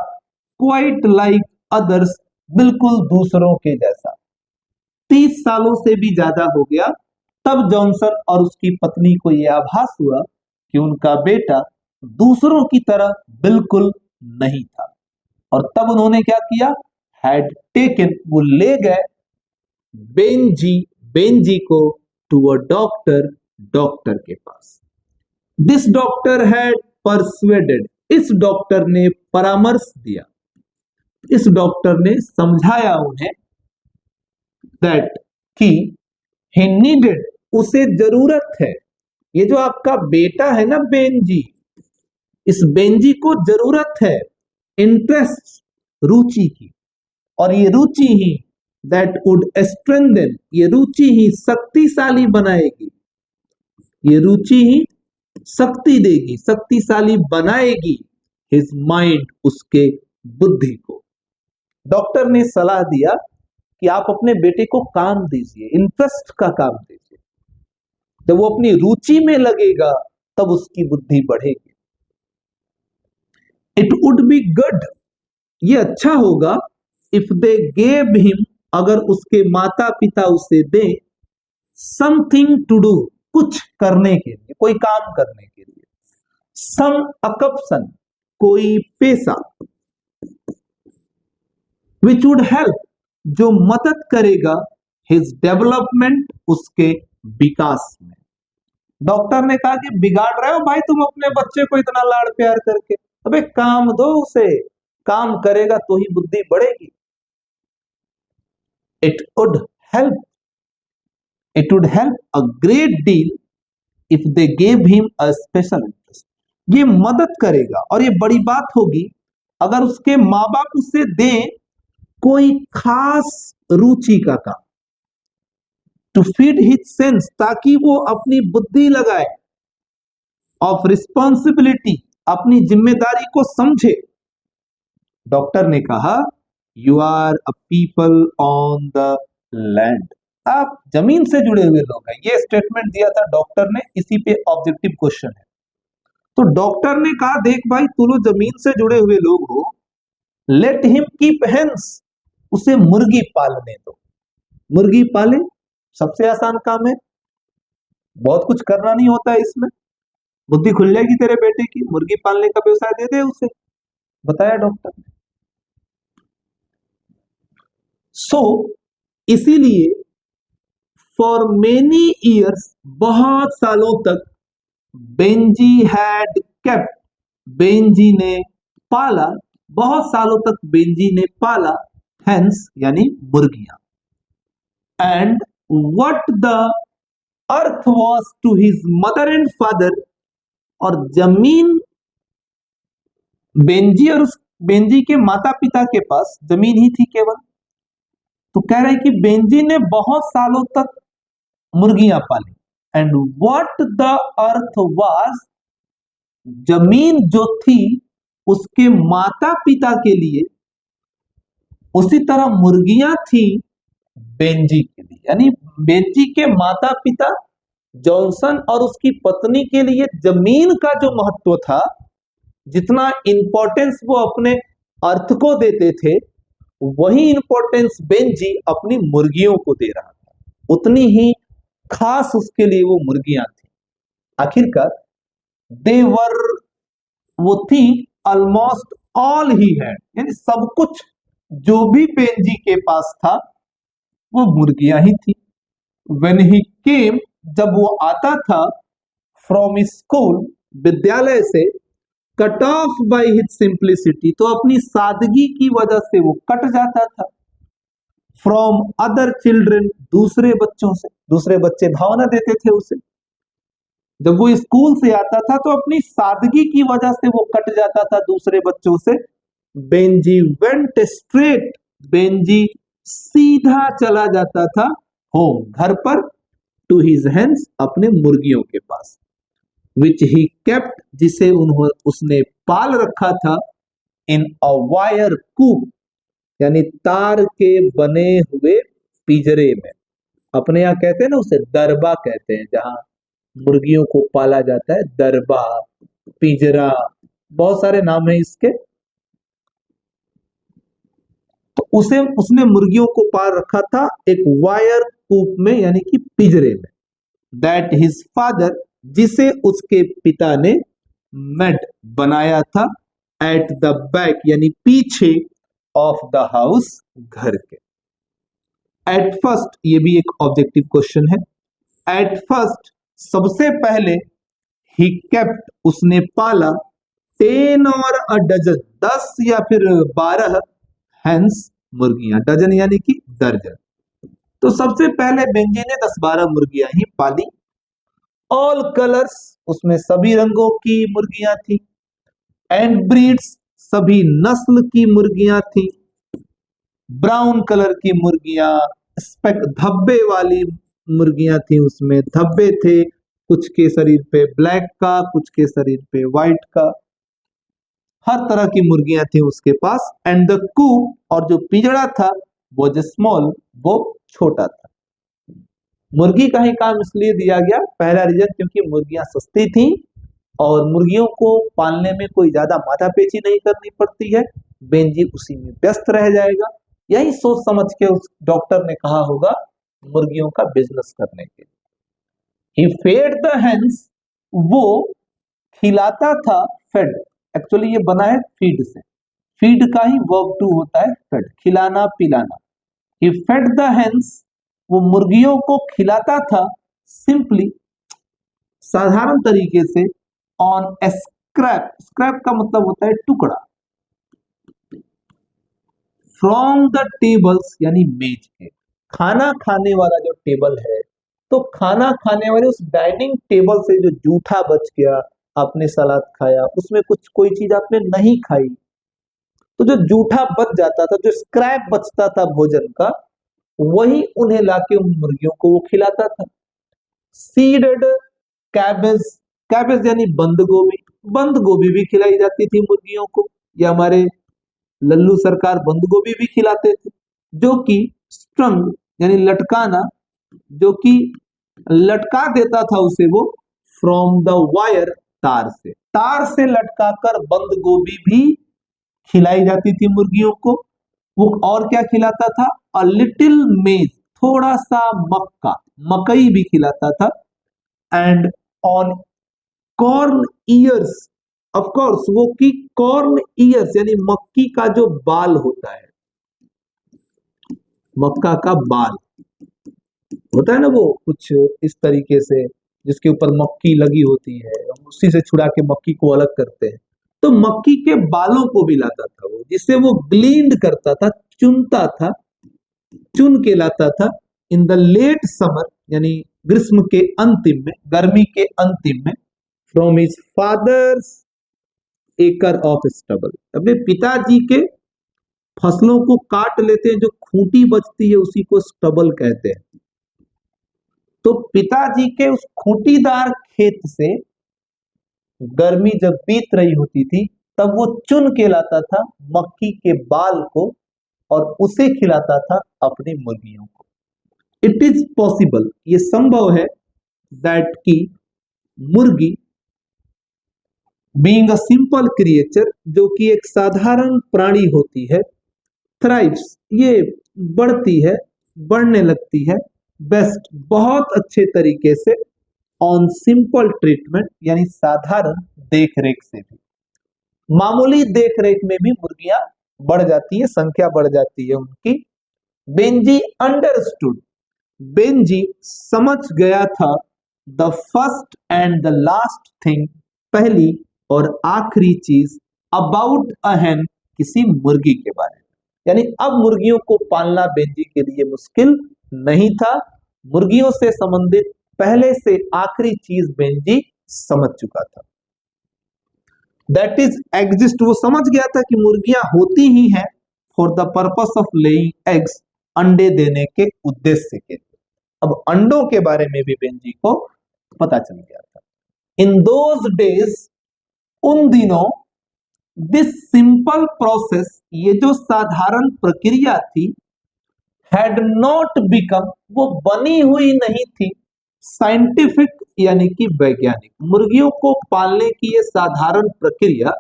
क्वाइट लाइक अदर्स, बिल्कुल दूसरों के जैसा। 30 सालों से भी ज्यादा हो गया तब जॉनसन और उसकी पत्नी को यह आभास हुआ कि उनका बेटा दूसरों की तरह बिल्कुल नहीं था। और तब उन्होंने क्या किया, हैड टेकन, वो ले गए बेंजी को टू अ डॉक्टर, डॉक्टर के पास। दिस डॉक्टर हैड परसुएडेड, इस डॉक्टर ने परामर्श दिया, इस डॉक्टर ने समझाया उन्हें, दैट कि ही नीडेड, उसे जरूरत है, ये जो आपका बेटा है ना बेंजी, इस बेंजी को जरूरत है इंटरेस्ट, रुचि की, और ये रुचि ही दैट वुड स्ट्रेंथन, ये रुचि ही शक्तिशाली बनाएगी, ये रुचि ही शक्ति देगी, शक्तिशाली बनाएगी हिज माइंड, उसके बुद्धि को। डॉक्टर ने सलाह दिया कि आप अपने बेटे को काम दीजिए, इंटरेस्ट का काम दीजिए, जब वो अपनी रुचि में लगेगा तब उसकी बुद्धि बढ़ेगी। इट वुड बी गुड, ये अच्छा होगा, इफ दे गेव हिम, अगर उसके माता पिता उसे दें, समथिंग टू डू, कुछ करने के लिए, कोई काम करने के लिए, सम अकप्शन, कोई पेशा, विच वुड हेल्प, जो मदद करेगा, हिज डेवलपमेंट, उसके विकास में। डॉक्टर ने कहा कि बिगाड़ रहे हो भाई तुम अपने बच्चे को इतना लाड़ प्यार करके, अबे काम दो उसे, काम करेगा तो ही बुद्धि बढ़ेगी। It would help, it would help a great deal if they gave him a special interest, ये मदद करेगा और ये बड़ी बात होगी अगर उसके माँ बाप उसे दें कोई खास रुचि का काम, टू फीड हिज सेंस, ताकि वो अपनी बुद्धि लगाए, ऑफ रिस्पॉन्सिबिलिटी, अपनी जिम्मेदारी को समझे। डॉक्टर ने कहा, you are a people on the land, आप जमीन से जुड़े हुए लोग हैं, ये स्टेटमेंट दिया था डॉक्टर ने, इसी पे ऑब्जेक्टिव क्वेश्चन है। तो डॉक्टर ने कहा, देख भाई तू लोग जमीन से जुड़े हुए लोग हो, लेट हिम कीप हेंस, उसे मुर्गी पालने दो, मुर्गी पाले, सबसे आसान काम है, बहुत कुछ करना नहीं होता है इसमें, बुद्धि खुल जाएगी तेरे बेटे की, मुर्गी पालने का व्यवसाय दे दे उसे, बताया डॉक्टर ने। सो इसीलिए फॉर मेनी ईयर्स, बहुत सालों तक, बेंजी हैड केप्ट, बेंजी ने पाला, बहुत सालों तक बेंजी ने पाला, हेंस यानी मुर्गियां, and what the earth was to his mother and father, और जमीन बेंजी और उस बेंजी के माता पिता के पास जमीन ही थी केवल। तो कह रहे हैं कि बेंजी ने बहुत सालों तक मुर्गियां पाली, and what the earth was, जमीन जो थी उसके माता पिता के लिए, उसी तरह मुर्गियां थी बेंजी के लिए, यानी बेंजी के माता पिता जॉनसन और उसकी पत्नी के लिए जमीन का जो महत्व था जितना इंपॉर्टेंस वो अपने अर्थ को देते थे, वही इंपॉर्टेंस बेंजी अपनी मुर्गियों को दे रहा था। उतनी ही खास उसके लिए वो मुर्गियां थी। आखिरकार देवर, वो थी ऑलमोस्ट ऑल ही है, यानी सब कुछ जो भी बेंजी के पास था वो मुर्गियां ही थी। व्हेन ही केम, जब वो आता था फ्रॉम स्कूल, विद्यालय से, cut off by his simplicity, तो अपनी सादगी की वजह से वो कट जाता था। फ्रॉम अदर चिल्ड्रन, दूसरे बच्चों से, दूसरे बच्चे भावना देते थे उसे। जब वो स्कूल से आता था तो अपनी सादगी की वजह से वो कट जाता था दूसरे बच्चों से। बेंजी वेंट स्ट्रेट, बेंजी सीधा चला जाता था होम, घर पर, टू हिज हेन्स, अपने मुर्गियों के पास, विच ही केप्ट, जिसे उसने पाल रखा था, इन अ वायर कूप, यानी तार के बने हुए पिंजरे में। अपने यहाँ कहते हैं ना उसे दरबा कहते हैं, जहां मुर्गियों को पाला जाता है, दरबा, पिंजरा, बहुत सारे नाम है इसके। तो उसने मुर्गियों को पाल रखा था एक वायर कूप में, यानी कि पिंजरे में। दैट हिज फादर, जिसे उसके पिता ने मेड, बनाया था, एट द बैक, यानी पीछे, ऑफ द हाउस, घर के। एट फर्स्ट, ये भी एक ऑब्जेक्टिव क्वेश्चन है। एट फर्स्ट, सबसे पहले, ही केप्ट, उसने पाला, 10 और अ डजन, 10 या फिर 12 हेन्स, मुर्गियां, डजन यानी कि दर्जन। तो सबसे पहले बेंजी ने 10-12 मुर्गियां ही पाली। ऑल कलर्स, उसमें सभी रंगों की मुर्गियां थी। एंड ब्रीड्स, सभी नस्ल की मुर्गियां थी। ब्राउन कलर की मुर्गियां, स्पेक, धब्बे वाली मुर्गियां थी, उसमें धब्बे थे, कुछ के शरीर पे ब्लैक का, कुछ के शरीर पे व्हाइट का, हर तरह की मुर्गियां थी उसके पास। एंड द कूप, और जो पिंजड़ा था, वो जो स्मॉल, वो छोटा था। मुर्गी का ही काम इसलिए दिया गया, पहला रीजन, क्योंकि मुर्गियां सस्ती थी और मुर्गियों को पालने में कोई ज्यादा माथापेची नहीं करनी पड़ती है, बेंजी उसी में व्यस्त रह जाएगा। यही सोच समझ के उस डॉक्टर ने कहा होगा मुर्गियों का बिजनेस करने के लिए। ही फेड द हेन्स, वो खिलाता था, फेड, एक्चुअली ये बना है फीड से, फीड का ही वर्ब टू होता है फेड, खिलाना पिलाना। ही फेड द हेन्स, वो मुर्गियों को खिलाता था, सिंपली, साधारण तरीके से, ऑन स्क्रैप, स्क्रैप का मतलब होता है टुकड़ा, फ्रॉम द टेबल्स, यानी मेज के, खाना खाने वाला जो टेबल है, तो खाना खाने वाले उस डाइनिंग टेबल से जो जूठा बच गया, आपने सलाद खाया, उसमें कुछ कोई चीज आपने नहीं खाई, तो जो जूठा बच जाता था, जो स्क्रैप बचता था भोजन का, वही उन्हें लाके उन मुर्गियों को वो खिलाता था। सीडेड कैबेज, कैबेज यानी बंद गोभी, बंद गोभी भी खिलाई जाती थी मुर्गियों को, या हमारे लल्लू सरकार बंद गोभी भी खिलाते थे, जो कि स्ट्रंग, यानी लटकाना, जो कि लटका देता था उसे वो, फ्रॉम द वायर, तार से लटकाकर बंद गोभी भी खिलाई जाती थी मुर्गियों को। वो और क्या खिलाता था, अ लिटिल मेज, थोड़ा सा मक्का, मकई भी खिलाता था। And on corn years, of course, वो की कॉर्न ईयर्स, यानी मक्की का जो बाल होता है, मक्का का बाल होता है ना, वो कुछ इस तरीके से, जिसके ऊपर मक्की लगी होती है, उसी से छुड़ा के मक्की को अलग करते हैं, तो मक्की के बालों को भी लाता था वो, जिससे वो ग्लीन्ड करता था, चुनता था, चुन के लाता था। इन द लेट समर, यानी ग्रीष्म के अंतिम में, गर्मी के अंतिम में, from his father's acre of stubble, अपने पिताजी के फसलों को काट लेते हैं, जो खूंटी बचती है उसी को स्टबल कहते हैं। तो पिताजी के उस खूंटीदार खेत से गर्मी जब बीत रही होती थी, तब वो चुन के लाता था मक्की के बाल को, और उसे खिलाता था अपनी मुर्गियों को। इट इज पॉसिबल, ये संभव है, दैट की मुर्गी बीइंग अ सिंपल क्रिएचर, जो कि एक साधारण प्राणी होती है, थ्राइव्स, ये बढ़ती है, बढ़ने लगती है, बेस्ट, बहुत अच्छे तरीके से, ऑन सिंपल ट्रीटमेंट, यानी साधारण देख रेख से भी, मामूली देख रेख में भी मुर्गियां बढ़ जाती है, संख्या बढ़ जाती है उनकी। बेंजी अंडरस्टूड, बेंजी समझ गया था, the first and the last thing, पहली और आखिरी चीज, अबाउट अ hen, किसी मुर्गी के बारे में। यानी अब मुर्गियों को पालना बेंजी के लिए मुश्किल नहीं था, मुर्गियों से संबंधित पहले से आखिरी चीज बेंजी समझ चुका था। दैट इज एग्जिस्ट, वो समझ गया था कि मुर्गियां होती ही हैं for the purpose of laying eggs, अंडे देने के उद्देश्य के लिए। अब अंडों के बारे में भी बेंजी को पता चल गया था। इन दोज डेज, उन दिनों, दिस सिंपल प्रोसेस, ये जो साधारण प्रक्रिया थी, हैड नॉट बिकम, वो बनी हुई नहीं थी, साइंटिफिक, यानी कि वैज्ञानिक। मुर्गियों को पालने की ये साधारण प्रक्रिया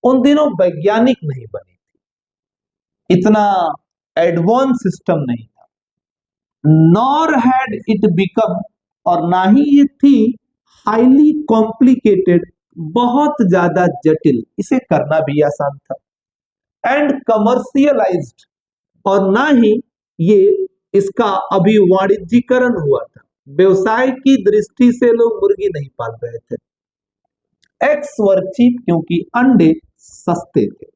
उन दिनों वैज्ञानिक नहीं बनी थी, इतना एडवांस सिस्टम नहीं था। नॉर हैड इट बिकम, और ना ही ये थी हाईली कॉम्प्लिकेटेड, बहुत ज्यादा जटिल, इसे करना भी आसान था। एंड कमर्शियलाइज्ड, और ना ही ये इसका अभी वाणिज्यीकरण हुआ था, व्यवसाय की दृष्टि से लोग मुर्गी नहीं पाल रहे थे। एग्स वर चीप, क्योंकि अंडे सस्ते थे,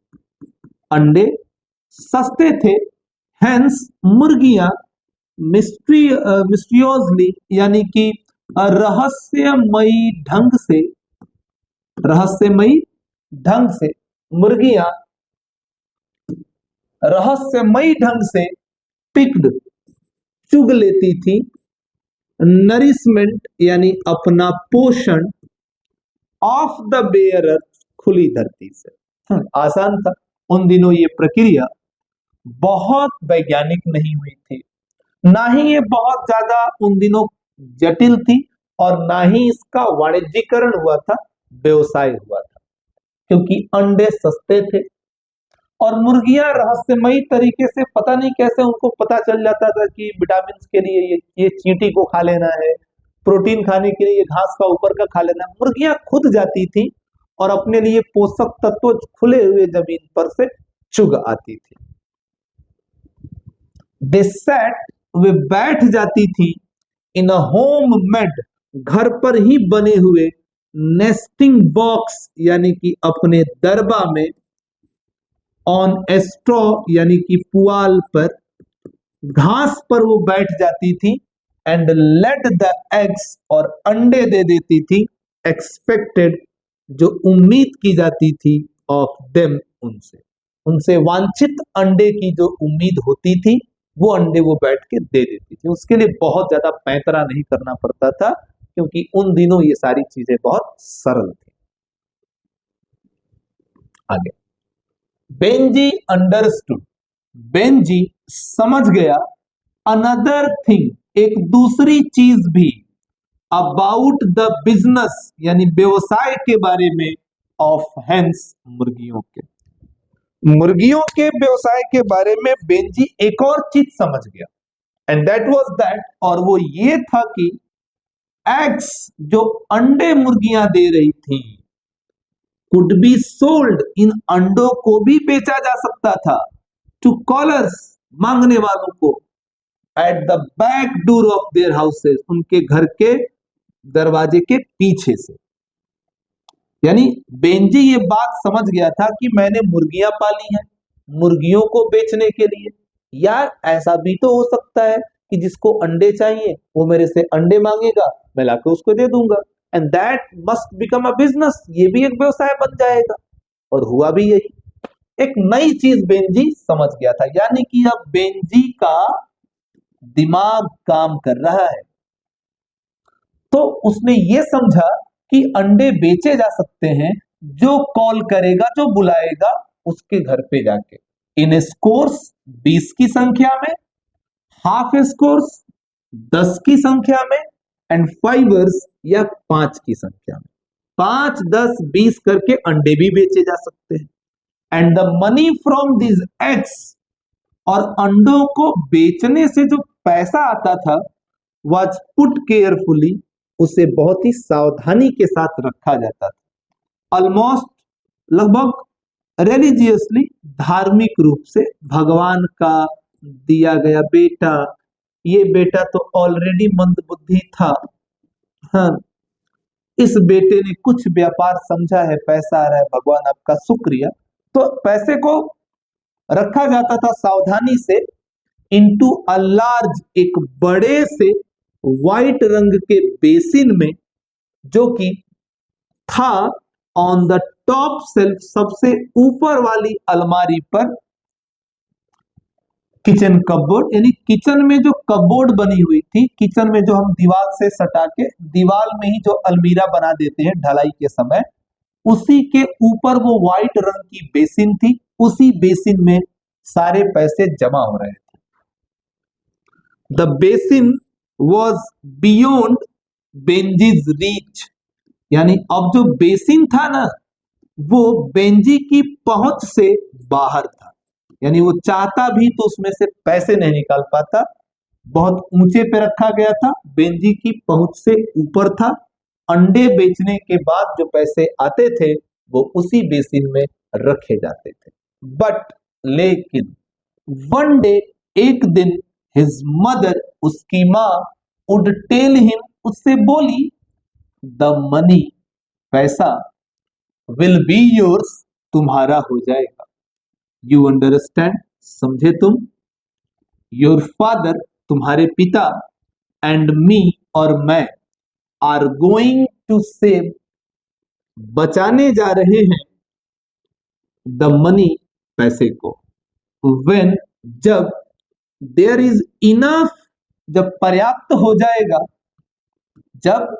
अंडे सस्ते थे। हेंस मुर्गियां मिस्टीरियसली, यानी कि रहस्यमयी ढंग से, रहस्यमयी ढंग से मुर्गियां रहस्यमयी ढंग से पिक्ड, चुग लेती थी, नरिशमेंट, यानी अपना पोषण, ऑफ द बेयर अर्थ, खुली धरती से। आसान था उन दिनों, ये प्रक्रिया बहुत वैज्ञानिक नहीं हुई थी, ना ही ये बहुत ज्यादा उन दिनों जटिल थी, और ना ही इसका वाणिज्यीकरण हुआ था, व्यवसाय हुआ था, क्योंकि अंडे सस्ते थे। और मुर्गियां रहस्यमयी तरीके से, पता नहीं कैसे उनको पता चल जाता था कि विटामिन के लिए ये चींटी को खा लेना है, प्रोटीन खाने के लिए ये घास का ऊपर का खा लेना है। मुर्गियां खुद जाती थी और अपने लिए पोषक तत्व खुले हुए जमीन पर से चुग आती थी। दे सैट, वे बैठ जाती थी, इन अ होम मेड, घर पर ही बने हुए, नेस्टिंग बॉक्स, यानी कि अपने दरबा में, ऑन एस्ट्रॉ, यानी कि पुआल पर, घास पर वो बैठ जाती थी, एंड लेट द एग्स, और अंडे दे देती थी, एक्सपेक्टेड, जो उम्मीद की जाती थी, ऑफ देम, उनसे, उनसे वांछित अंडे की जो उम्मीद होती थी, वो अंडे वो बैठ के दे देती थी। उसके लिए बहुत ज्यादा पैंतरा नहीं करना पड़ता था, क्योंकि उन दिनों ये सारी चीजें बहुत सरल थी। आगे, बेंजी अंडरस्टूड, बेंजी समझ गया, अनदर थिंग, एक दूसरी चीज भी, अबाउट द बिजनेस, यानी व्यवसाय के बारे में, ऑफ हेंस, मुर्गियों के, मुर्गियों के व्यवसाय के बारे में बेंजी एक और चीज समझ गया, एंड दैट वाज दैट, और वो ये था कि एग्स, जो अंडे मुर्गियां दे रही थी, कुड बी सोल्ड, इन अंडों को भी बेचा जा सकता था, टू कॉलर्स, मांगने वालों को, at the back door of their houses, उनके घर के दरवाजे के पीछे से। यानी बेंजी ये बात समझ गया था कि मैंने मुर्गियां पाली हैं मुर्गियों को बेचने के लिए, यार ऐसा भी तो हो सकता है कि जिसको अंडे चाहिए वो मेरे से अंडे मांगेगा, मैं लाकर उसको दे दूंगा, and that must become a business, ये भी एक व्यवसाय बन जाएगा। और हुआ भी यही, एक नई चीज बेंजी समझ गया था, यानी कि अब बेंजी का दिमाग काम कर रहा है। तो उसने ये समझा कि अंडे बेचे जा सकते हैं, जो कॉल करेगा, जो बुलाएगा, उसके घर पे जाके, इन स्कोर्स, 20 की संख्या में, हाफ स्कोर्स, 10 की संख्या में, एंड फाइवर्स, या 5 की संख्या में। 5, 10, 20 करके अंडे भी बेचे जा सकते हैं। And the money from this eggs, और अंडों को बेचने से जो पैसा आता था, वॉज पुट केयरफुली, उसे बहुत ही सावधानी के साथ रखा जाता था। ऑलमोस्ट, लगभग रिलीजियसली, धार्मिक रूप से, भगवान का दिया गया बेटा, ये बेटा तो ऑलरेडी मंदबुद्धि था, हाँ, इस बेटे ने कुछ व्यापार समझा है, पैसा आ रहा है, भगवान आपका शुक्रिया, तो पैसे को रखा जाता था सावधानी से इनटू अ लार्ज, एक बड़े से व्हाइट रंग के बेसिन में, जो कि था ऑन द टॉप सेल्फ, सबसे ऊपर वाली अलमारी पर, किचन कपबोर्ड, यानी किचन में जो कपबोर्ड बनी हुई थी, किचन में जो हम दीवार से सटा के दीवार में ही जो अलमीरा बना देते हैं ढलाई के समय, उसी के ऊपर वो व्हाइट रंग की बेसिन थी, उसी बेसिन में सारे पैसे जमा हो रहे थे। The basin was beyond Benjy's reach, यानी अब जो बेसिन था ना, वो बेंजी की पहुंच से बाहर था, यानी वो चाहता भी तो उसमें से पैसे नहीं निकाल पाता, बहुत ऊंचे पे रखा गया था, बेंजी की पहुंच से ऊपर था। अंडे बेचने के बाद जो पैसे आते थे वो उसी बेसिन में रखे जाते थे। बट लेकिन वन डे, एक दिन, हिज मदर, उसकी माँ, वुड टेल हिम, उससे बोली, द मनी, पैसा, विल बी योर्स, तुम्हारा हो जाएगा। यू अंडरस्टैंड, समझे तुम? योर फादर, तुम्हारे पिता, एंड मी, और मैं, आर गोइंग टू सेव, बचाने जा रहे हैं, द मनी, पैसे को, व्हेन, जब, देयर इज इनफ, जब पर्याप्त हो जाएगा, जब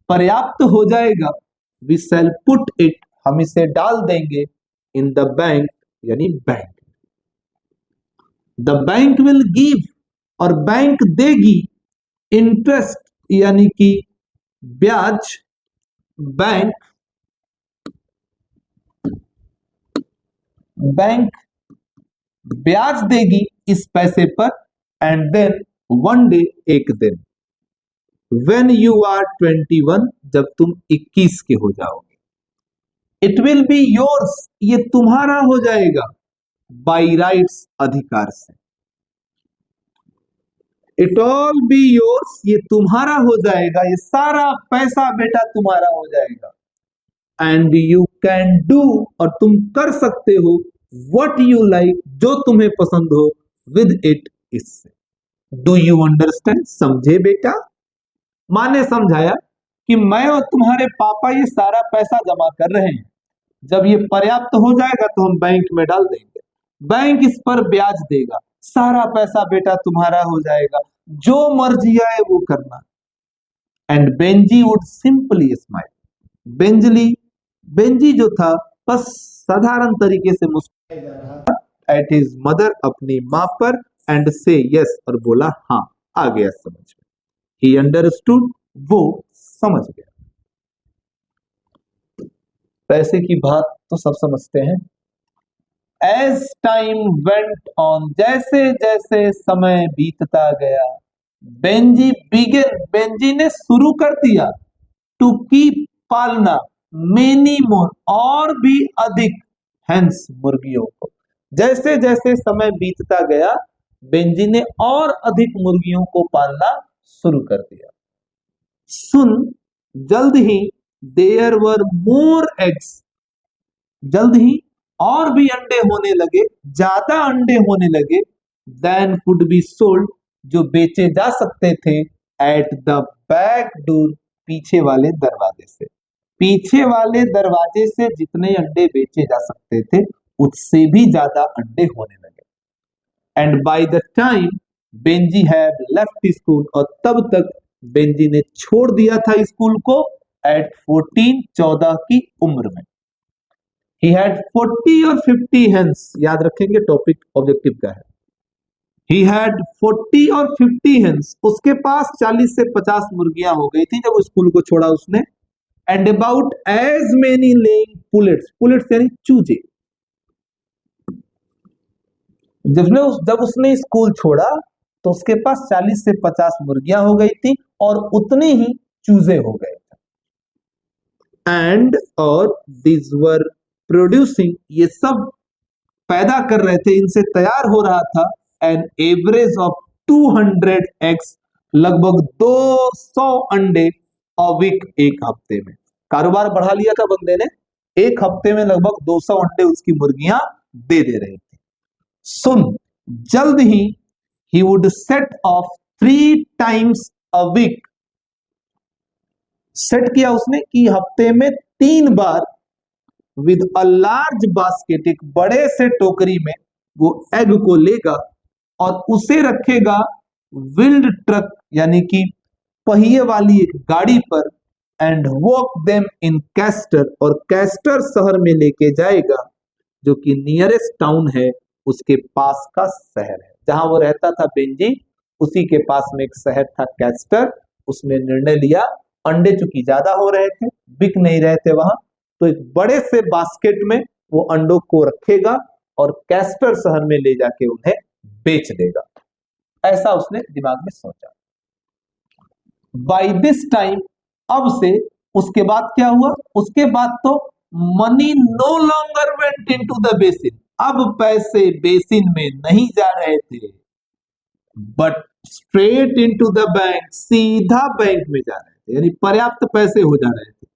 पर्याप्त हो जाएगा, वी शैल पुट इट, हम इसे डाल देंगे, इन द बैंक, यानी bank, the bank will give, और बैंक देगी, इंटरेस्ट, यानी कि ब्याज, बैंक ब्याज देगी इस पैसे पर, एंड देन वन डे, एक दिन, व्हेन यू आर 21, जब तुम 21 के हो जाओगे, इट विल बी योर्स, ये तुम्हारा हो जाएगा, बाई राइट्स, अधिकार से, इट ऑल बी योर्स, ये तुम्हारा हो जाएगा, ये सारा पैसा बेटा तुम्हारा हो जाएगा, एंड यू कैन डू, और तुम कर सकते हो, व्हाट यू लाइक, जो तुम्हें पसंद हो, विद इट, इससे। डू यू अंडरस्टैंड, समझे बेटा? माँ ने समझाया कि मैं और तुम्हारे पापा ये सारा पैसा जमा कर रहे हैं, जब ये पर्याप्त हो जाएगा तो हम बैंक में डाल देंगे, बैंक इस पर ब्याज देगा, सारा पैसा बेटा तुम्हारा हो जाएगा, जो मर्जी आए वो करना। And Benji would simply smile, Benji जो था बस साधारण तरीके से मुस्कुराया एट हिज मदर, अपनी माँ पर, एंड से यस, और बोला हाँ, आ गया समझ में, ही अंडरस्टूड, वो समझ गया। पैसे की बात तो सब समझते हैं। एज टाइम वेंट ऑन, जैसे जैसे समय बीतता गया, बेंजी ने शुरू कर दिया, टू कीप, पालना, मेनी मोर, और भी अधिक, हेंस, मुर्गियों को। जैसे जैसे समय बीतता गया, बेंजी ने और अधिक मुर्गियों को पालना शुरू कर दिया। सुन, जल्द ही, देयर वर मोर एग्स, जल्द ही और भी अंडे होने लगे, ज्यादा अंडे होने लगे, देन कुड बी सोल्ड, जो बेचे जा सकते थे, एट द बैक डोर, पीछे वाले दरवाजे से, पीछे वाले दरवाजे से जितने अंडे बेचे जा सकते थे उससे भी ज्यादा अंडे होने लगे। And by the time Benji had left school, और तब तक बेंजी ने छोड़ दिया था स्कूल को, एट 14, 14 की उम्र में। He had 40 और 50 hens, याद रखेंगे टॉपिक ऑब्जेक्टिव का है। He had 40 और 50 hens, उसके पास 40 से 50 मुर्गियां हो गई थी जब स्कूल को छोड़ा उसने। And about as many laying pullets, pullets यानी चूजे। जब उसने स्कूल छोड़ा तो उसके पास 40 से 50 मुर्गियां हो गई थी और उतने ही चूजे हो गए थे। एंड और दिस वर प्रोड्यूसिंग, ये सब पैदा कर रहे थे, इनसे तैयार हो रहा था एन एवरेज ऑफ 200 एग्स, लगभग 200 अंडे अ वीक, एक हफ्ते में। कारोबार बढ़ा लिया था बंदे ने, एक हफ्ते में लगभग 200 अंडे उसकी मुर्गियां दे रही थी। सुन, जल्द ही wood set off 3 times a week, set किया उसने कि हफ्ते में 3 बार, विद अ लार्ज बास्केट, एक बड़े से टोकरी में वो एग को लेगा और उसे रखेगा व्हील्ड ट्रक यानी कि पहिए वाली एक गाड़ी पर, and walk them in castor, और कैस्टर शहर में लेके जाएगा जो कि नियरेस्ट टाउन है, उसके पास का शहर है जहां वो रहता था बेंजी, उसी के पास में एक शहर था कैस्टर। उसने निर्णय लिया, अंडे चूंकि ज्यादा हो रहे थे, बिक नहीं रहे थे वहां, तो एक बड़े से बास्केट में वो अंडों को रखेगा और कैस्टर शहर में ले जाके उन्हें बेच देगा, ऐसा उसने दिमाग में सोचा। बाय दिस टाइम, अब से, उसके बाद क्या हुआ, उसके बाद तो money no longer went into the basin, अब पैसे बेसिन में नहीं जा रहे थे, but straight into the bank, सीधा बैंक में जा रहे थे, यानी पर्याप्त पैसे हो जा रहे थे,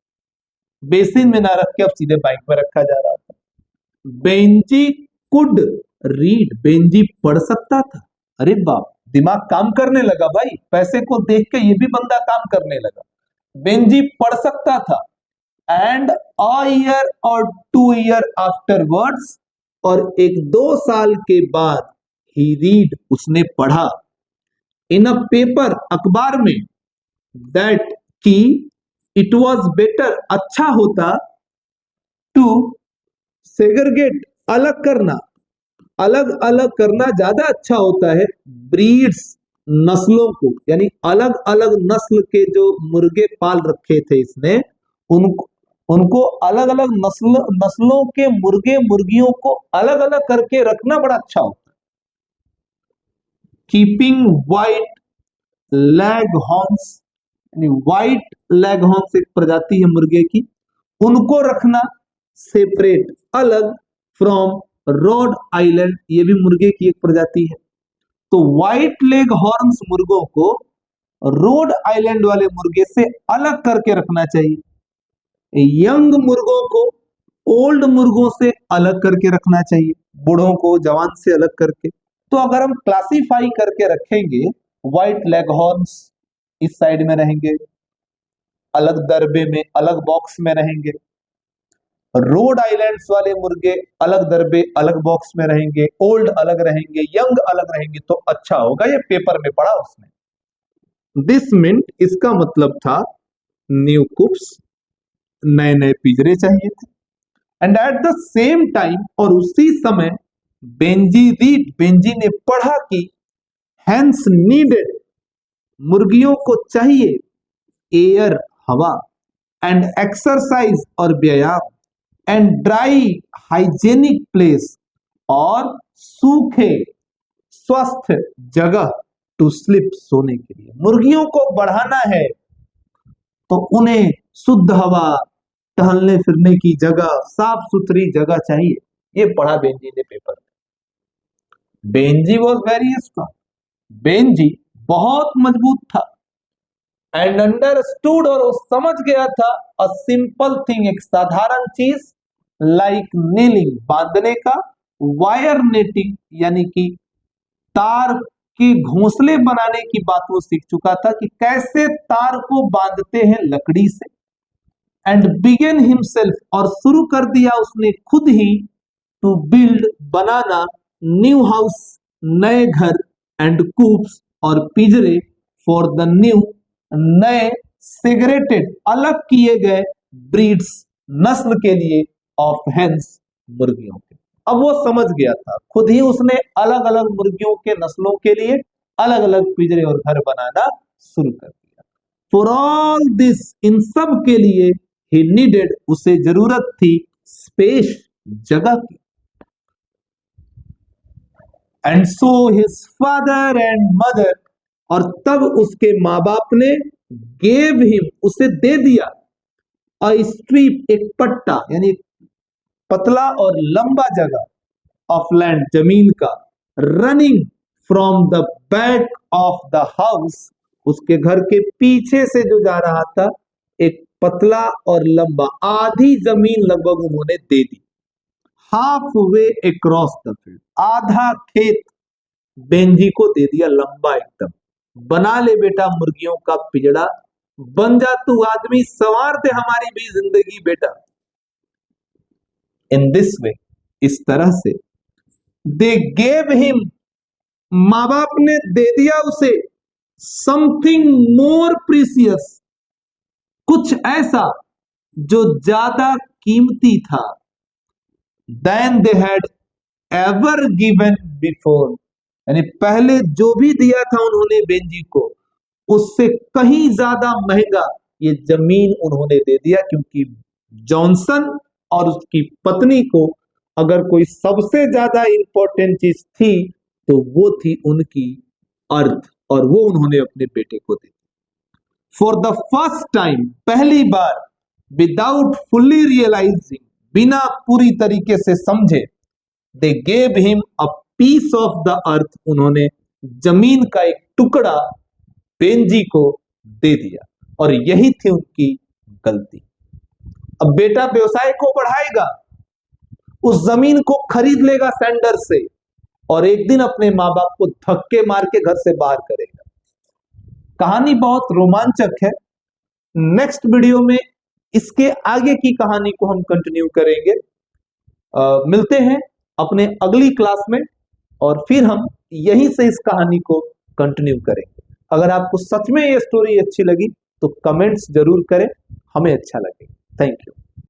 बेसिन में ना रख के अब सीधे बैंक में रखा जा रहा था। बेंजी कुड रीड, बेंजी पढ़ सकता था। अरे बाप, दिमाग काम करने लगा भाई, पैसे को देख के ये भी बंदा काम करने लगा। बेंजी पढ़ सकता था। एंड अ ईयर और 2 ईयर आफ्टरवर्ड्स, और 1-2 साल के बाद, ही रीड, उसने पढ़ा, इन अ पेपर, अखबार में, दैट की इट वॉज बेटर, अच्छा होता, टू सेग्रीगेट, अलग करना, अलग अलग करना ज्यादा अच्छा होता है, ब्रीड्स, नस्लों को, यानी अलग अलग नस्ल के जो मुर्गे पाल रखे थे इसने, उनको अलग अलग नस्लों के मुर्गे मुर्गियों को अलग अलग करके रखना बड़ा अच्छा होता है। कीपिंग वाइट लेग हॉर्न्स, यानी व्हाइट लेग हॉर्न्स एक प्रजाति है मुर्गे की, उनको रखना सेपरेट, अलग, फ्रॉम रोड आइलैंड, ये भी मुर्गे की एक प्रजाति है। तो व्हाइट लेग हॉर्न्स मुर्गों को रोड आइलैंड वाले मुर्गे से अलग करके रखना चाहिए। यंग मुर्गों को ओल्ड मुर्गों से अलग करके रखना चाहिए, बूढ़ों को जवान से अलग करके। तो अगर हम क्लासिफाई करके रखेंगे, व्हाइट लेग हॉर्न्स इस साइड में रहेंगे, अलग दरबे में, अलग बॉक्स में रहेंगे, रोड आइलैंड्स वाले मुर्गे अलग दरबे, अलग बॉक्स में रहेंगे, ओल्ड अलग रहेंगे, यंग अलग रहेंगे, तो अच्छा होगा। ये पेपर में पढ़ा उसने। दिस मींट, इसका मतलब था न्यू कूप्स, नए नए पिंजरे चाहिए थे। And at the same time, और उसी समय, बेंजी रीड, बेंजी ने पढ़ा कि हैंस नीडेड, मुर्गियों को चाहिए, एयर, हवा, एंड एक्सरसाइज, और व्यायाम, एंड ड्राई हाइजेनिक प्लेस, और सूखे स्वस्थ जगह, टू स्लीप, सोने के लिए। मुर्गियों को बढ़ाना है तो उन्हें शुद्ध हवा, टहलने फिरने की जगह, साफ सुथरी जगह चाहिए। ये पढ़ा बेंजी ने पेपर में। Benji was very strong, Benji बहुत मजबूत था। एंड अंडरस्टूड, और वो समझ गया था, अ सिंपल थिंग, एक साधारण चीज, लाइक नीलिंग, बांधने का, वायर नेटिंग, यानी कि तार के घोंसले बनाने की बात वो सीख चुका था कि कैसे तार को बांधते हैं लकड़ी से। एंड बिगेन हिमसेल्फ, और शुरू कर दिया उसने खुद ही, टू बिल्ड, बनाना, न्यू हाउस, नए घर, एंड कूप्स, और पिंजरे, फॉर द न्यू, नए, सेग्रेटेड, अलग किए गए, ब्रीड्स, नस्ल के लिए, ऑफ हेन्स, मुर्गियों के। अब वो समझ गया था, खुद ही उसने अलग अलग मुर्गियों के नस्लों के लिए अलग अलग पिंजरे और घर बनाना शुरू कर दिया। फॉर ऑल दिस, इन सब के लिए, ही नीडेड, उसे जरूरत थी स्पेस, जगह की। And so his father and mother, और तब उसके माँ बाप ने गेव हिम, उसे दे दिया, अ स्ट्रीप, एक पट्टा, यानी पतला और लंबा जगह, ऑफ लैंड, जमीन का, running from the back of the house, उसके घर के पीछे से जो जा रहा था, एक पतला और लंबा, आधी जमीन लगभग उन्होंने दे दी। Halfway across the field, आधा खेत बेंजी को दे दिया, लंबा एकदम। बना ले बेटा मुर्गियों का पिंजड़ा, बन जा तू आदमी, संवार दे हमारी भी जिंदगी बेटा। इन दिस वे, इस तरह से, दे गेव हिम, माँ बाप ने दे दिया उसे, समथिंग मोर प्रीसियस, कुछ ऐसा जो ज्यादा कीमती था, than they had ever given before, यानी पहले जो भी दिया था उन्होंने बेंजी को, उससे कहीं ज्यादा महंगा ये जमीन उन्होंने दे दिया। क्योंकि जॉनसन और उसकी पत्नी को अगर कोई सबसे ज्यादा इंपॉर्टेंट चीज थी तो वो थी उनकी अर्थ, और वो उन्होंने अपने बेटे को दी। फॉर द फर्स्ट टाइम, पहली बार, विदाउट फुल्ली रियलाइजिंग, बिना पूरी तरीके से समझे, they gave him a piece of the earth, उन्होंने जमीन का एक टुकड़ा बेंजी को दे दिया, और यही थी उनकी गलती। अब बेटा व्यवसाय को बढ़ाएगा, उस जमीन को खरीद लेगा सेंडर से, और एक दिन अपने माँ बाप को धक्के मार के घर से बाहर करेगा। कहानी बहुत रोमांचक है। नेक्स्ट वीडियो में इसके आगे की कहानी को हम कंटिन्यू करेंगे। मिलते हैं अपने अगली क्लास में, और फिर हम यहीं से इस कहानी को कंटिन्यू करेंगे। अगर आपको सच में ये स्टोरी अच्छी लगी तो कमेंट्स जरूर करें, हमें अच्छा लगेगा। Thank you.